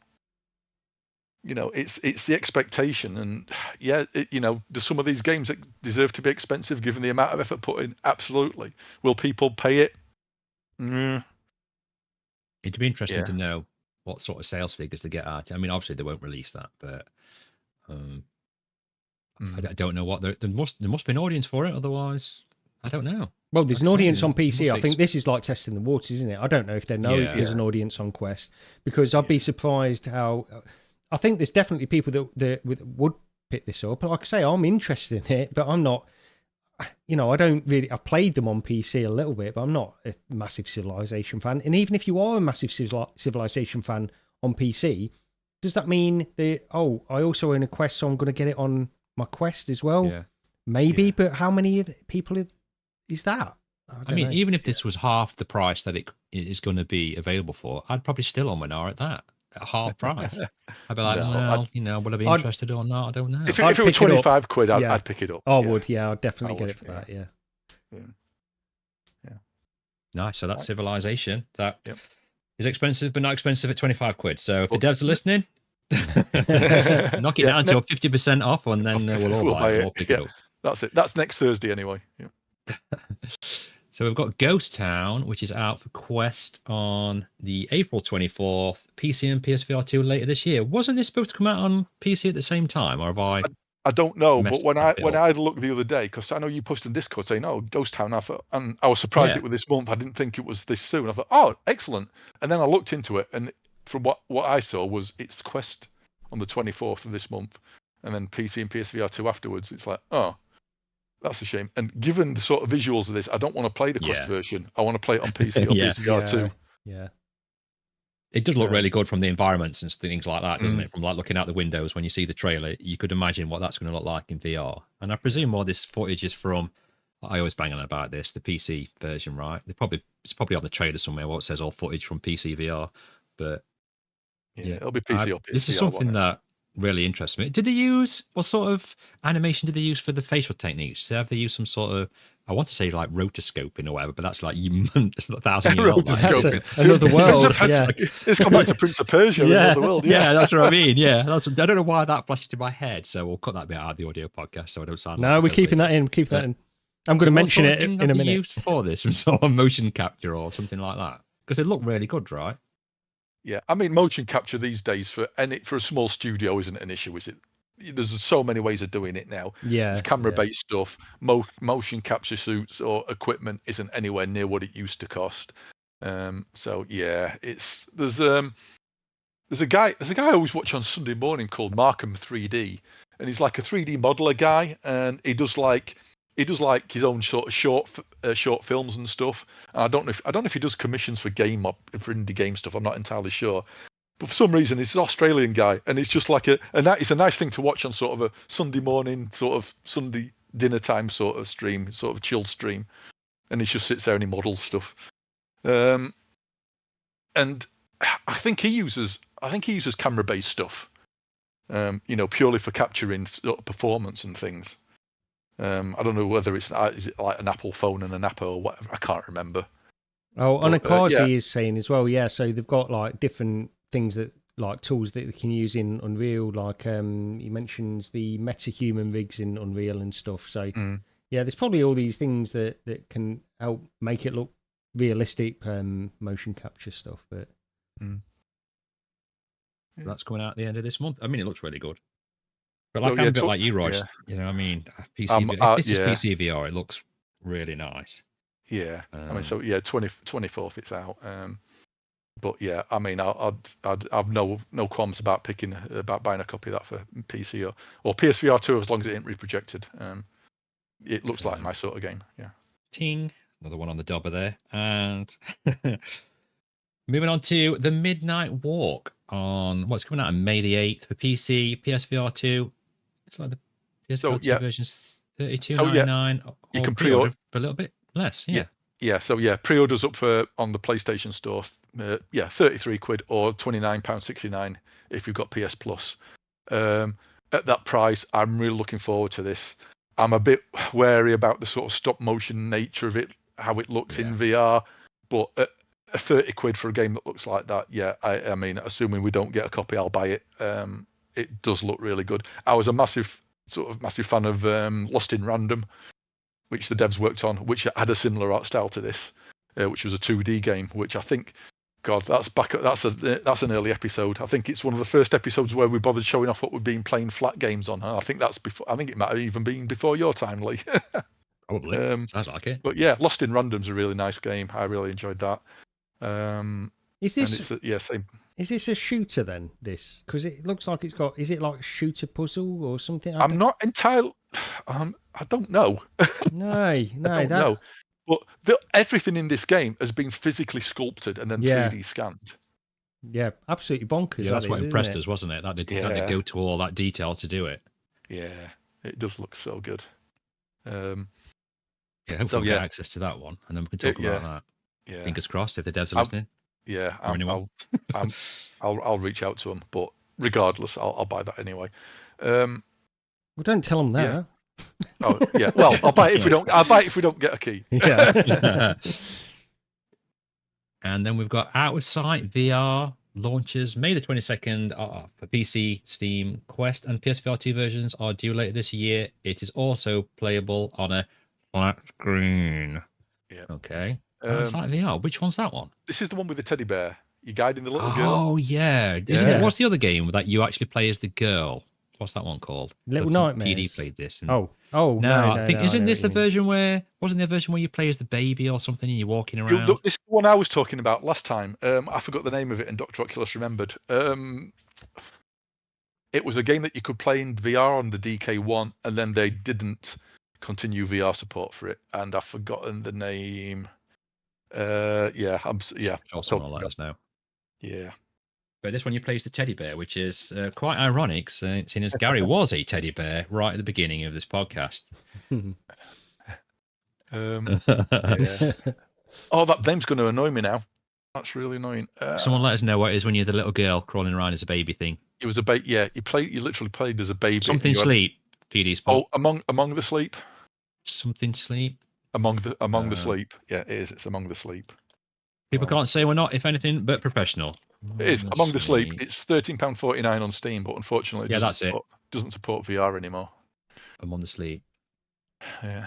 You know, it's the expectation, and you know, there's some of these games that deserve to be expensive given the amount of effort put in. Absolutely. Will people pay it? It'd be interesting to know what sort of sales figures they get at. I mean, obviously they won't release that, but I don't know what there must be an audience for it. Otherwise, I don't know. Well, there's an audience on PC. I think this is like testing the waters, isn't it? I don't know if they know there's an audience on Quest, because I'd be surprised how. I think there's definitely people that would pick this up. But like I say, I'm interested in it, but I'm not. You know, I don't really. I've played them on PC a little bit, but I'm not a massive Civilization fan. And even if you are a massive Civilization fan on PC, does that mean that I also own a Quest, so I'm going to get it on my Quest as well? Yeah. Maybe, but how many people is that? I mean, even if this was half the price that it is going to be available for, I'd probably still on Minar at that. At half price. I'd be like, you know, would I be interested or not? I don't know. If it were 25 quid, I'd pick it up. I would, I'd definitely get it for that, yeah. Nice. So that's Civilization. That is expensive, but not expensive at 25 quid. So if the devs are listening, knock it down to a 50% off, and then we'll all buy it. We'll pick it up. That's it. That's next Thursday anyway. Yeah. So we've got Ghost Town, which is out for Quest on the April 24th, PC and PSVR 2 later this year. Wasn't this supposed to come out on PC at the same time, or have I don't know, but when I looked the other day, because I know you posted in Discord saying, "Oh, Ghost Town," and I was surprised it was this month. I didn't think it was this soon. I thought, "Oh, excellent!" And then I looked into it, and from what I saw was it's Quest on the 24th of this month, and then PC and PSVR 2 afterwards. It's like, oh. That's a shame. And given the sort of visuals of this, I don't want to play the Quest version. I want to play it on PC or PSVR 2. Yeah. It does look really good from the environments and things like that, doesn't it? From like looking out the windows when you see the trailer, you could imagine what that's going to look like in VR. And I presume all this footage is from, I always bang on about this, the PC version, right? It's probably on the trailer somewhere where it says all footage from PC VR. But it'll be PC or PSVR. This is something that really interests me. What sort of animation did they use for the facial techniques? Have they used some sort of, I want to say like rotoscoping or whatever, but that's like 1,000-year old. That's another world. It's come back to Prince of Persia. Another world. Yeah, that's what I mean. Yeah, I don't know why that flashed in my head, so we'll cut that bit out of the audio podcast so I don't sound. No, we're keeping that in. Keep that in. I'm going to mention it in a minute. Used for this, some sort of motion capture or something like that, because they look really good, right? Yeah, I mean, motion capture these days for a small studio isn't an issue, is it? There's so many ways of doing it now. Yeah, it's camera-based stuff. Motion capture suits or equipment isn't anywhere near what it used to cost. So yeah, there's a guy I always watch on Sunday morning called Markham 3D, and he's like a 3D modeler guy, and he does like his own sort of short films and stuff. And I don't know if he does commissions for indie game stuff. I'm not entirely sure. But for some reason, he's an Australian guy, and it's just like it's a nice thing to watch on sort of a Sunday morning, sort of Sunday dinner time sort of stream, sort of chill stream. And he just sits there and he models stuff. And I think he uses camera-based stuff, purely for capturing sort of performance and things. I don't know whether is it like an Apple phone and an app or whatever. I can't remember. Oh, Anakazi is saying as well. Yeah, so they've got like different things that like tools that they can use in Unreal. Like he mentions the MetaHuman rigs in Unreal and stuff. So yeah, there's probably all these things that can help make it look realistic, motion capture stuff. But that's coming out at the end of this month. I mean, it looks really good. But I'm a bit like you, Rog. You know, I mean, if this is PC VR, it looks really nice. Yeah, I mean, so yeah, 24th it's out. But yeah, I mean, I've no qualms about buying a copy of that for PC or PSVR 2 as long as it ain't reprojected. It looks like my sort of game. Yeah. Ting, another one on the dobber there, and moving on to the Midnight Walk on what's coming out on May the 8th for PC, PSVR 2. It's like the PSVR 2 version's $32.99 you or can pre-order for a little bit less. So pre-orders up for on the PlayStation Store. 33 quid or £29.69 if you've got PS Plus. At that price, I'm really looking forward to this. I'm a bit wary about the sort of stop motion nature of it, how it looks in VR, but at 30 quid for a game that looks like that, I mean, assuming we don't get a copy, I'll buy it. It does look really good. I was a massive fan of Lost in Random, which the devs worked on, which had a similar art style to this, which was a 2D game, which I think, God, that's an early episode. I think it's one of the first episodes where we bothered showing off what we've been playing flat games on. I think that's before. I think it might have even been before your time, Lee. Probably. Sounds like it. But yeah, Lost in Random's a really nice game. I really enjoyed that. Is this same. Is this a shooter then? This, because it looks like it's got. Is it like a shooter puzzle or something? I'm not entirely. I don't know. No, I don't know. But everything in this game has been physically sculpted and then 3D scanned. Yeah, absolutely bonkers. Yeah, that's what impressed us, wasn't it? That they go to all that detail to do it. Yeah, it does look so good. Hopefully we'll get access to that one, and then we can talk about that. Yeah. Fingers crossed if the devs are listening. Yeah, or anyone. I'll reach out to them, but regardless, I'll buy that anyway. Well, don't tell them that. Yeah. Oh yeah. Well, I'll buy it if we don't. I'll buy it if we don't get a key. Yeah. And then we've got Out of Sight VR launches May the 22nd for PC, Steam, Quest, and PSVR 2 versions are due later this year. It is also playable on a flat screen. Yeah. Okay. Out of Sight VR. Which one's that one? This is the one with the teddy bear. You're guiding the little girl. Oh yeah. Isn't it? What's the other game that you actually play as the girl? What's that one called? Little Nightmares. PD played this. No, I think isn't this a version where wasn't there a version where you play as the baby or something and you're walking around? This one I was talking about last time. I forgot the name of it, and Dr. Oculus remembered. It was a game that you could play in VR on the DK1, and then they didn't continue VR support for it, and I've forgotten the name. Sure, someone will let us know. Yeah. But this one you play as the teddy bear, which is quite ironic, seeing as Gary was a teddy bear right at the beginning of this podcast. Oh, that name's going to annoy me now. That's really annoying. Someone let us know what it is when you're the little girl crawling around as a baby thing. It was a baby. Yeah, you literally played as a baby. Something sleep. PD Spot. Oh, among the sleep. Something sleep. Among the sleep. Yeah, it is. It's among the sleep. People can't say we're not, if anything, but professional. It is among the sleep. It's £13.49 on Steam, but unfortunately, doesn't support VR anymore. Among the sleep. Yeah.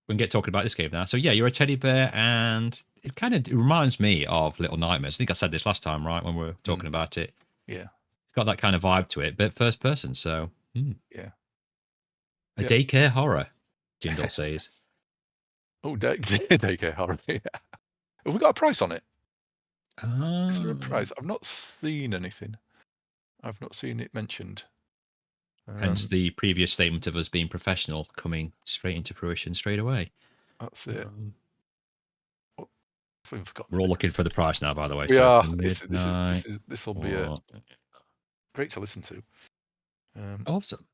We can get talking about this game now. So yeah, you're a teddy bear, and it kind of reminds me of Little Nightmares. I think I said this last time, right, when we were talking about it. Yeah. It's got that kind of vibe to it, but first person. So yeah. A daycare horror, Jindal says. Oh, daycare horror. Yeah. Have we got a price on it? Is there a price? I've not seen anything. I've not seen it mentioned. Hence the previous statement of us being professional coming straight into fruition straight away. That's it. We're all looking for the price now, by the way. We are. This will be great to listen to. Awesome.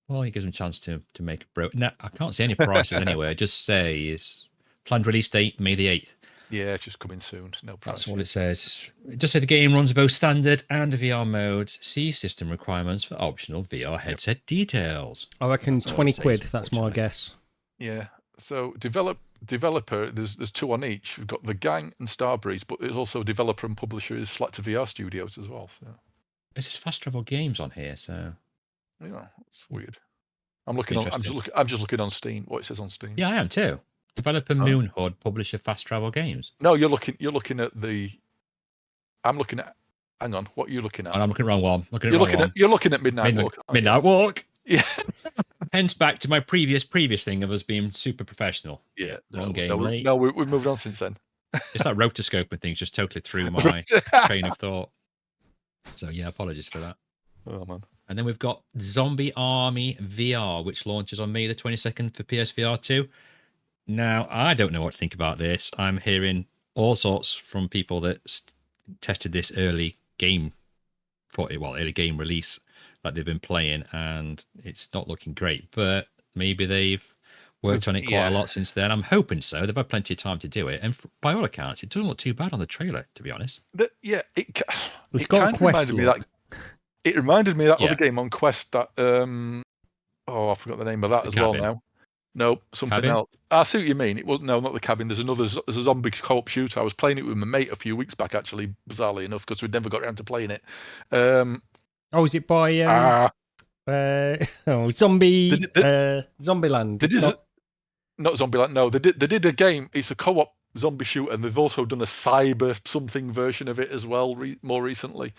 Well, it gives them a chance to make a bro. Now, I can't see any prices anywhere. Just says planned release date May the 8th. Yeah, it's just coming soon. No price. That's what it says. Just say the game runs both standard and VR modes. See system requirements for optional VR headset details. I reckon 20 quid. That's my guess. Yeah. So developer, there's two on each. We've got The Gang and Starbreeze, but there's also developer and publisher is Selector VR Studios as well. So this is Fast Travel Games on here. So yeah, it's weird. I'm just looking on Steam. What it says on Steam. Yeah, I am too. Developer Moonhood, publisher Fast Travel Games. No, you're looking at the. I'm looking at. Hang on, what are you looking at? I'm looking at the wrong one. You're looking at Midnight Walk. Midnight Walk. Yeah. Hence back to my previous thing of us being super professional. Yeah. One game late. No, we've moved on since then. It's like rotoscope and things just totally threw my train of thought. So yeah, apologies for that. Oh man. And then we've got Zombie Army VR, which launches on May the 22nd for PSVR 2. Now, I don't know what to think about this. I'm hearing all sorts from people that tested this early game release that they've been playing, and it's not looking great. But maybe they've worked on it quite a lot since then. I'm hoping so. They've had plenty of time to do it, and by all accounts, it doesn't look too bad on the trailer, to be honest. It got a quest reminded me look. It reminded me of that other game on Quest that I forgot the name of that as Cabin. well now. No, something Cabin? else. I see what you mean. It wasn't. No, not the Cabin. There's a zombie co-op shooter. I was playing it with my mate a few weeks back, actually, bizarrely enough, because we'd never got around to playing it. Is it by Zombie Zombieland? Not Zombieland. No, they did a game. It's a co-op zombie shooter, and they've also done a cyber something version of it as well. More recently.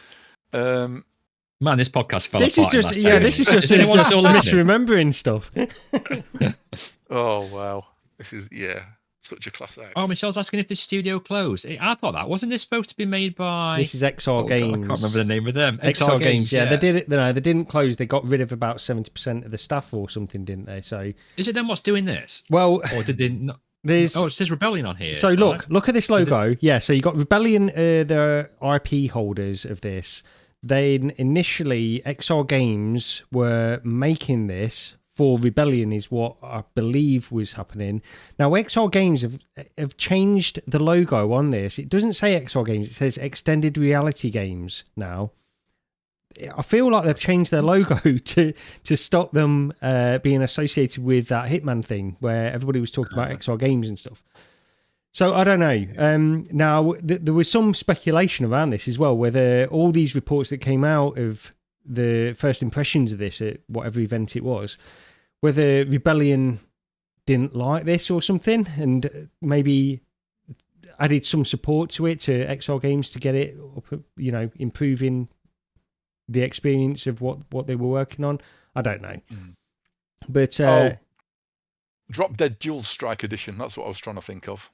Man, this podcast fell This apart. This is just anyone still listening? misremembering stuff. Oh wow, this is such a class act. Oh, Michelle's asking if the studio closed. I thought that wasn't this supposed to be made by. This is XR Games. God, I can't remember the name of them. XR Games. Yeah, they did it. No, they didn't close. They got rid of about 70% of the staff or something, didn't they? So is it them what's doing this? Well, or did they not? It says Rebellion on here. So look at this logo. Yeah, so you got Rebellion, the IP holders of this. Then initially, XR Games were making this for Rebellion, is what I believe was happening. Now, XR Games have changed the logo on this. It doesn't say XR Games; it says Extended Reality Games now. I feel like they've changed their logo to stop them being associated with that Hitman thing, where everybody was talking about XR Games and stuff. So I don't know. Now there was some speculation around this as well, whether all these reports that came out of the first impressions of this at whatever event it was, whether Rebellion didn't like this or something, and maybe added some support to it to XR Games to get it up, improving the experience of what they were working on. I don't know. But Drop Dead Dual Strike Edition, that's what I was trying to think of.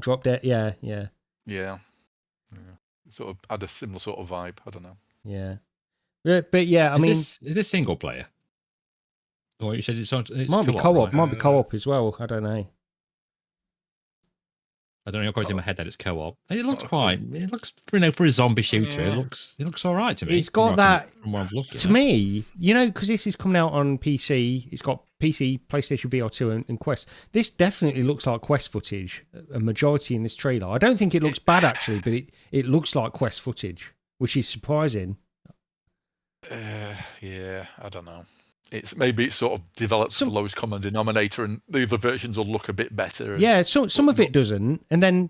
Drop Dead, yeah. Sort of had a similar sort of vibe. I don't know. Yeah, but yeah, is this single player? Or you said it's might be co-op, right? Might be co-op as well. I don't know. I don't know. I've got it in my head that it's co-op. It looks for a zombie shooter. It looks all right to me. It's got that from what I'm looking to me, because this is coming out on PC. It's got PC, PlayStation VR 2, and Quest. This definitely looks like Quest footage. A majority in this trailer. I don't think it looks bad actually, but it looks like Quest footage, which is surprising. I don't know. Maybe it's sort of developed the lowest common denominator, and the other versions will look a bit better. Some of it doesn't, and then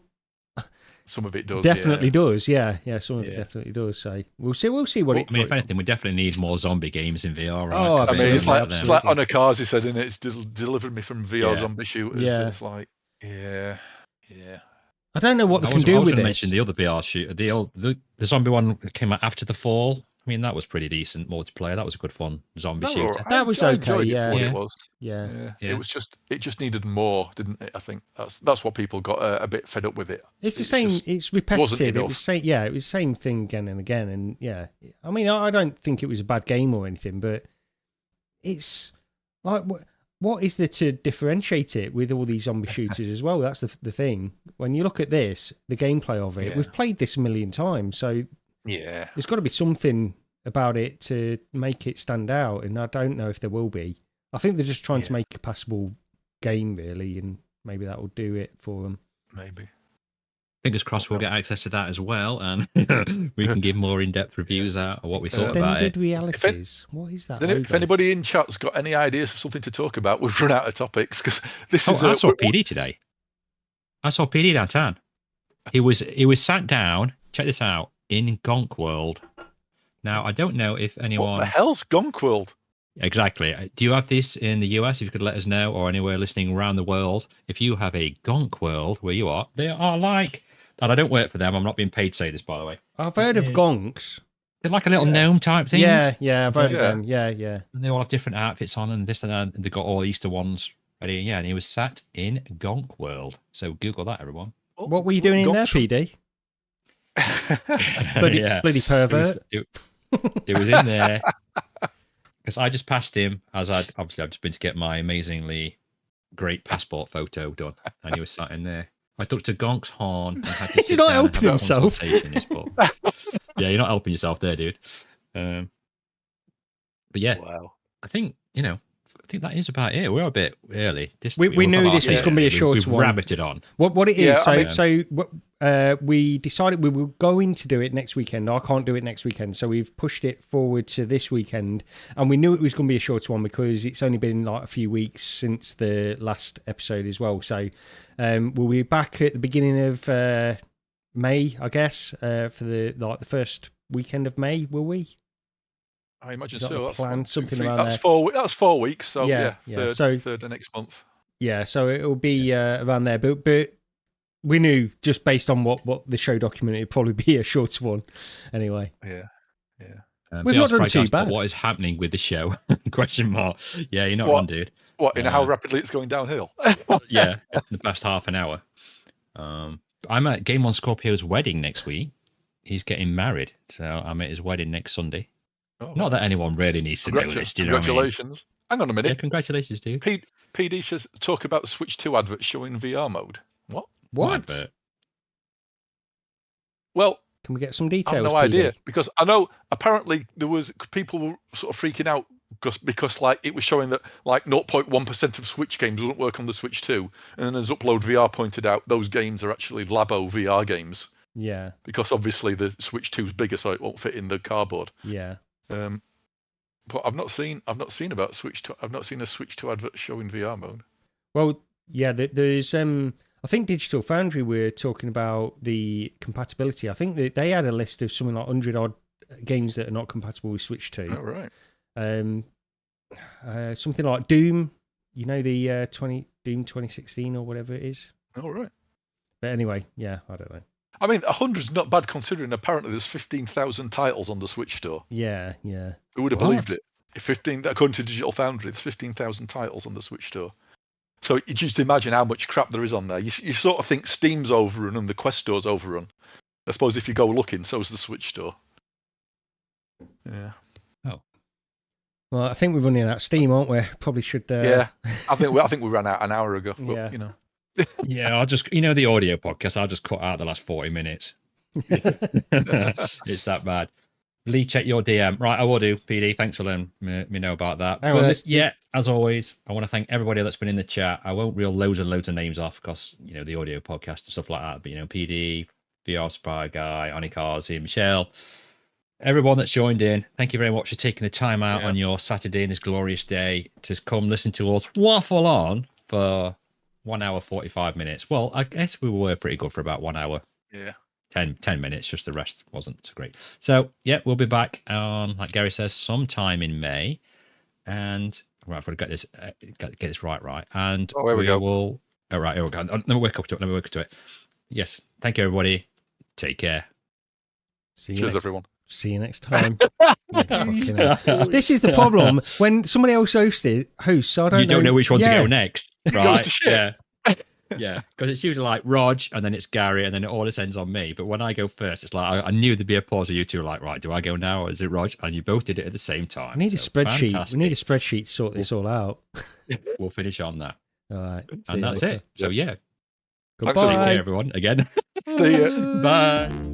some of it does. Definitely does. Yeah. Some of it definitely does. So we'll see what it. I mean, if anything, we definitely need more zombie games in VR. Right? Oh, absolutely. It's like Onakazi said, and it's delivered me from VR zombie shooters. Yeah. It's like, yeah. I don't know what they can do with it. I was going to mention the other VR shooter, the zombie one that came out after the fall. I mean, that was pretty decent multiplayer. That was a good fun zombie shooter. That was okay. It was. Yeah. It just needed more, didn't it? I think that's what people got a bit fed up with it. It's the same. It's repetitive. It was the same thing again and again. And yeah, I mean, I don't think it was a bad game or anything, but it's like, what is there to differentiate it with all these zombie shooters as well? That's the thing. When you look at this, the gameplay of it, we've played this a million times, so. Yeah, there's got to be something about it to make it stand out, and I don't know if there will be. I think they're just trying to make a passable game, really, and maybe that will do it for them. Maybe. Fingers crossed we'll get access to that as well, and we can give more in-depth reviews out of what we thought about it. Extended realities. What is that? If anybody in chat's got any ideas of something to talk about, we've run out of topics because this is. I saw PD today. I saw PD downtown. He was sat down. Check this out. In Gonk World. Now, I don't know if anyone... What the hell's Gonk World? Exactly. Do you have this in the US? If you could let us know, or anywhere listening around the world, if you have a Gonk World where you are, they are like... And I don't work for them. I'm not being paid to say this, by the way. I've heard of Gonks. They're like a little gnome type things. Yeah, I've heard of them. Yeah. And they all have different outfits on and this and that. And they've got all Easter ones ready. Yeah, and he was sat in Gonk World. So Google that, everyone. What were you doing in there, PD? bloody pervert. It was in there because I just passed him as I've just been to get my amazingly great passport photo done, and he was sat in there. I touched a Gonk's horn and had to He's not helping himself. Yeah, you're not helping yourself there, dude. But yeah, wow. I think think that is about it. We're a bit early. We knew this was going to be a short one. We've rabbited on. What it is, Yeah, we decided we were going to do it next weekend. I can't do it next weekend, so we've pushed it forward to this weekend. And we knew it was going to be a short one because it's only been like a few weeks since the last episode as well. So we'll be back at the beginning of May, I guess, for the first weekend of May. Will we? I imagine Is that so. the That's plan? 1, 2, Something 3. around That's there. That's 4 weeks. So Yeah. third of next month. Yeah, so it'll be around there. But we knew just based on what the show documented, it'd probably be a shorter one. Anyway. Yeah. We've not done too bad. What is happening with the show? Question mark. Yeah, you're not What? wrong, dude. What, in how rapidly it's going downhill? Yeah, the past half an hour. I'm at Game on Scorpio's wedding next week. He's getting married, so I'm at his wedding next Sunday. Oh, not that anyone really needs to know this. Do you know what I mean? Congratulations. Hang on a minute. Yeah, congratulations, dude. PD says, talk about Switch 2 adverts showing VR mode. What? Advert? Well, can we get some details? I have no PD? idea, because I know apparently there was people were sort of freaking out because like it was showing that like 0.1% of Switch games doesn't work on the Switch 2, and then as Upload VR pointed out, those games are actually Labo VR games. Yeah. Because obviously the Switch 2 is bigger, so it won't fit in the cardboard. Yeah. But I've not seen about Switch 2. I've not seen a Switch 2 advert showing VR mode. Well, yeah. There's I think Digital Foundry were talking about the compatibility. I think they had a list of something like 100 odd games that are not compatible with Switch 2. Oh, right. Something like Doom. You know, the Doom 2016 or whatever it is. Oh, right. But anyway, yeah, I don't know. I mean, 100's not bad considering apparently there's 15,000 titles on the Switch store. Yeah. Who would have believed it? 15, according to Digital Foundry, there's 15,000 titles on the Switch store. So you just imagine how much crap there is on there. You sort of think Steam's overrun and the Quest store's overrun. I suppose if you go looking, so's the Switch store. Yeah. Oh. Well, I think we're running out of steam, aren't we? Probably should. Yeah. I think we ran out an hour ago. But, Yeah. You know. Yeah, I'll just, the audio podcast, I'll just cut out the last 40 minutes. It's that bad. Lee, check your DM. Right, I will do, PD. Thanks for letting me know about that. As always, I want to thank everybody that's been in the chat. I won't reel loads and loads of names off because, the audio podcast and stuff like that. But, PD, VR Spy Guy, Onikazi, Michelle, everyone that's joined in, thank you very much for taking the time out on your Saturday and this glorious day to come listen to us waffle on for 1 hour, 45 minutes. Well, I guess we were pretty good for about 1 hour. Yeah. 10 minutes, just the rest wasn't so great. So, yeah, we'll be back on, like Gary says, sometime in May. And, right, I've got to get this right. And here we go. All right, here we go. Let me work up to it. Yes, thank you, everybody. Take care. Cheers, everyone. See you next time. This is the problem. When somebody else hosts, I don't know which one to go next. Right? Yeah. Yeah, because it's usually like Rog, and then it's Gary, and then it all this ends on me. But when I go first, it's like I knew there'd be a pause of you two like, right, do I go now or is it Rog? And you both did it at the same time. We need a spreadsheet. Fantastic. We need a spreadsheet to sort this all out. We'll finish on that. All right. And that's it. So, yeah. Goodbye. Take care, everyone. Again. See ya. Bye.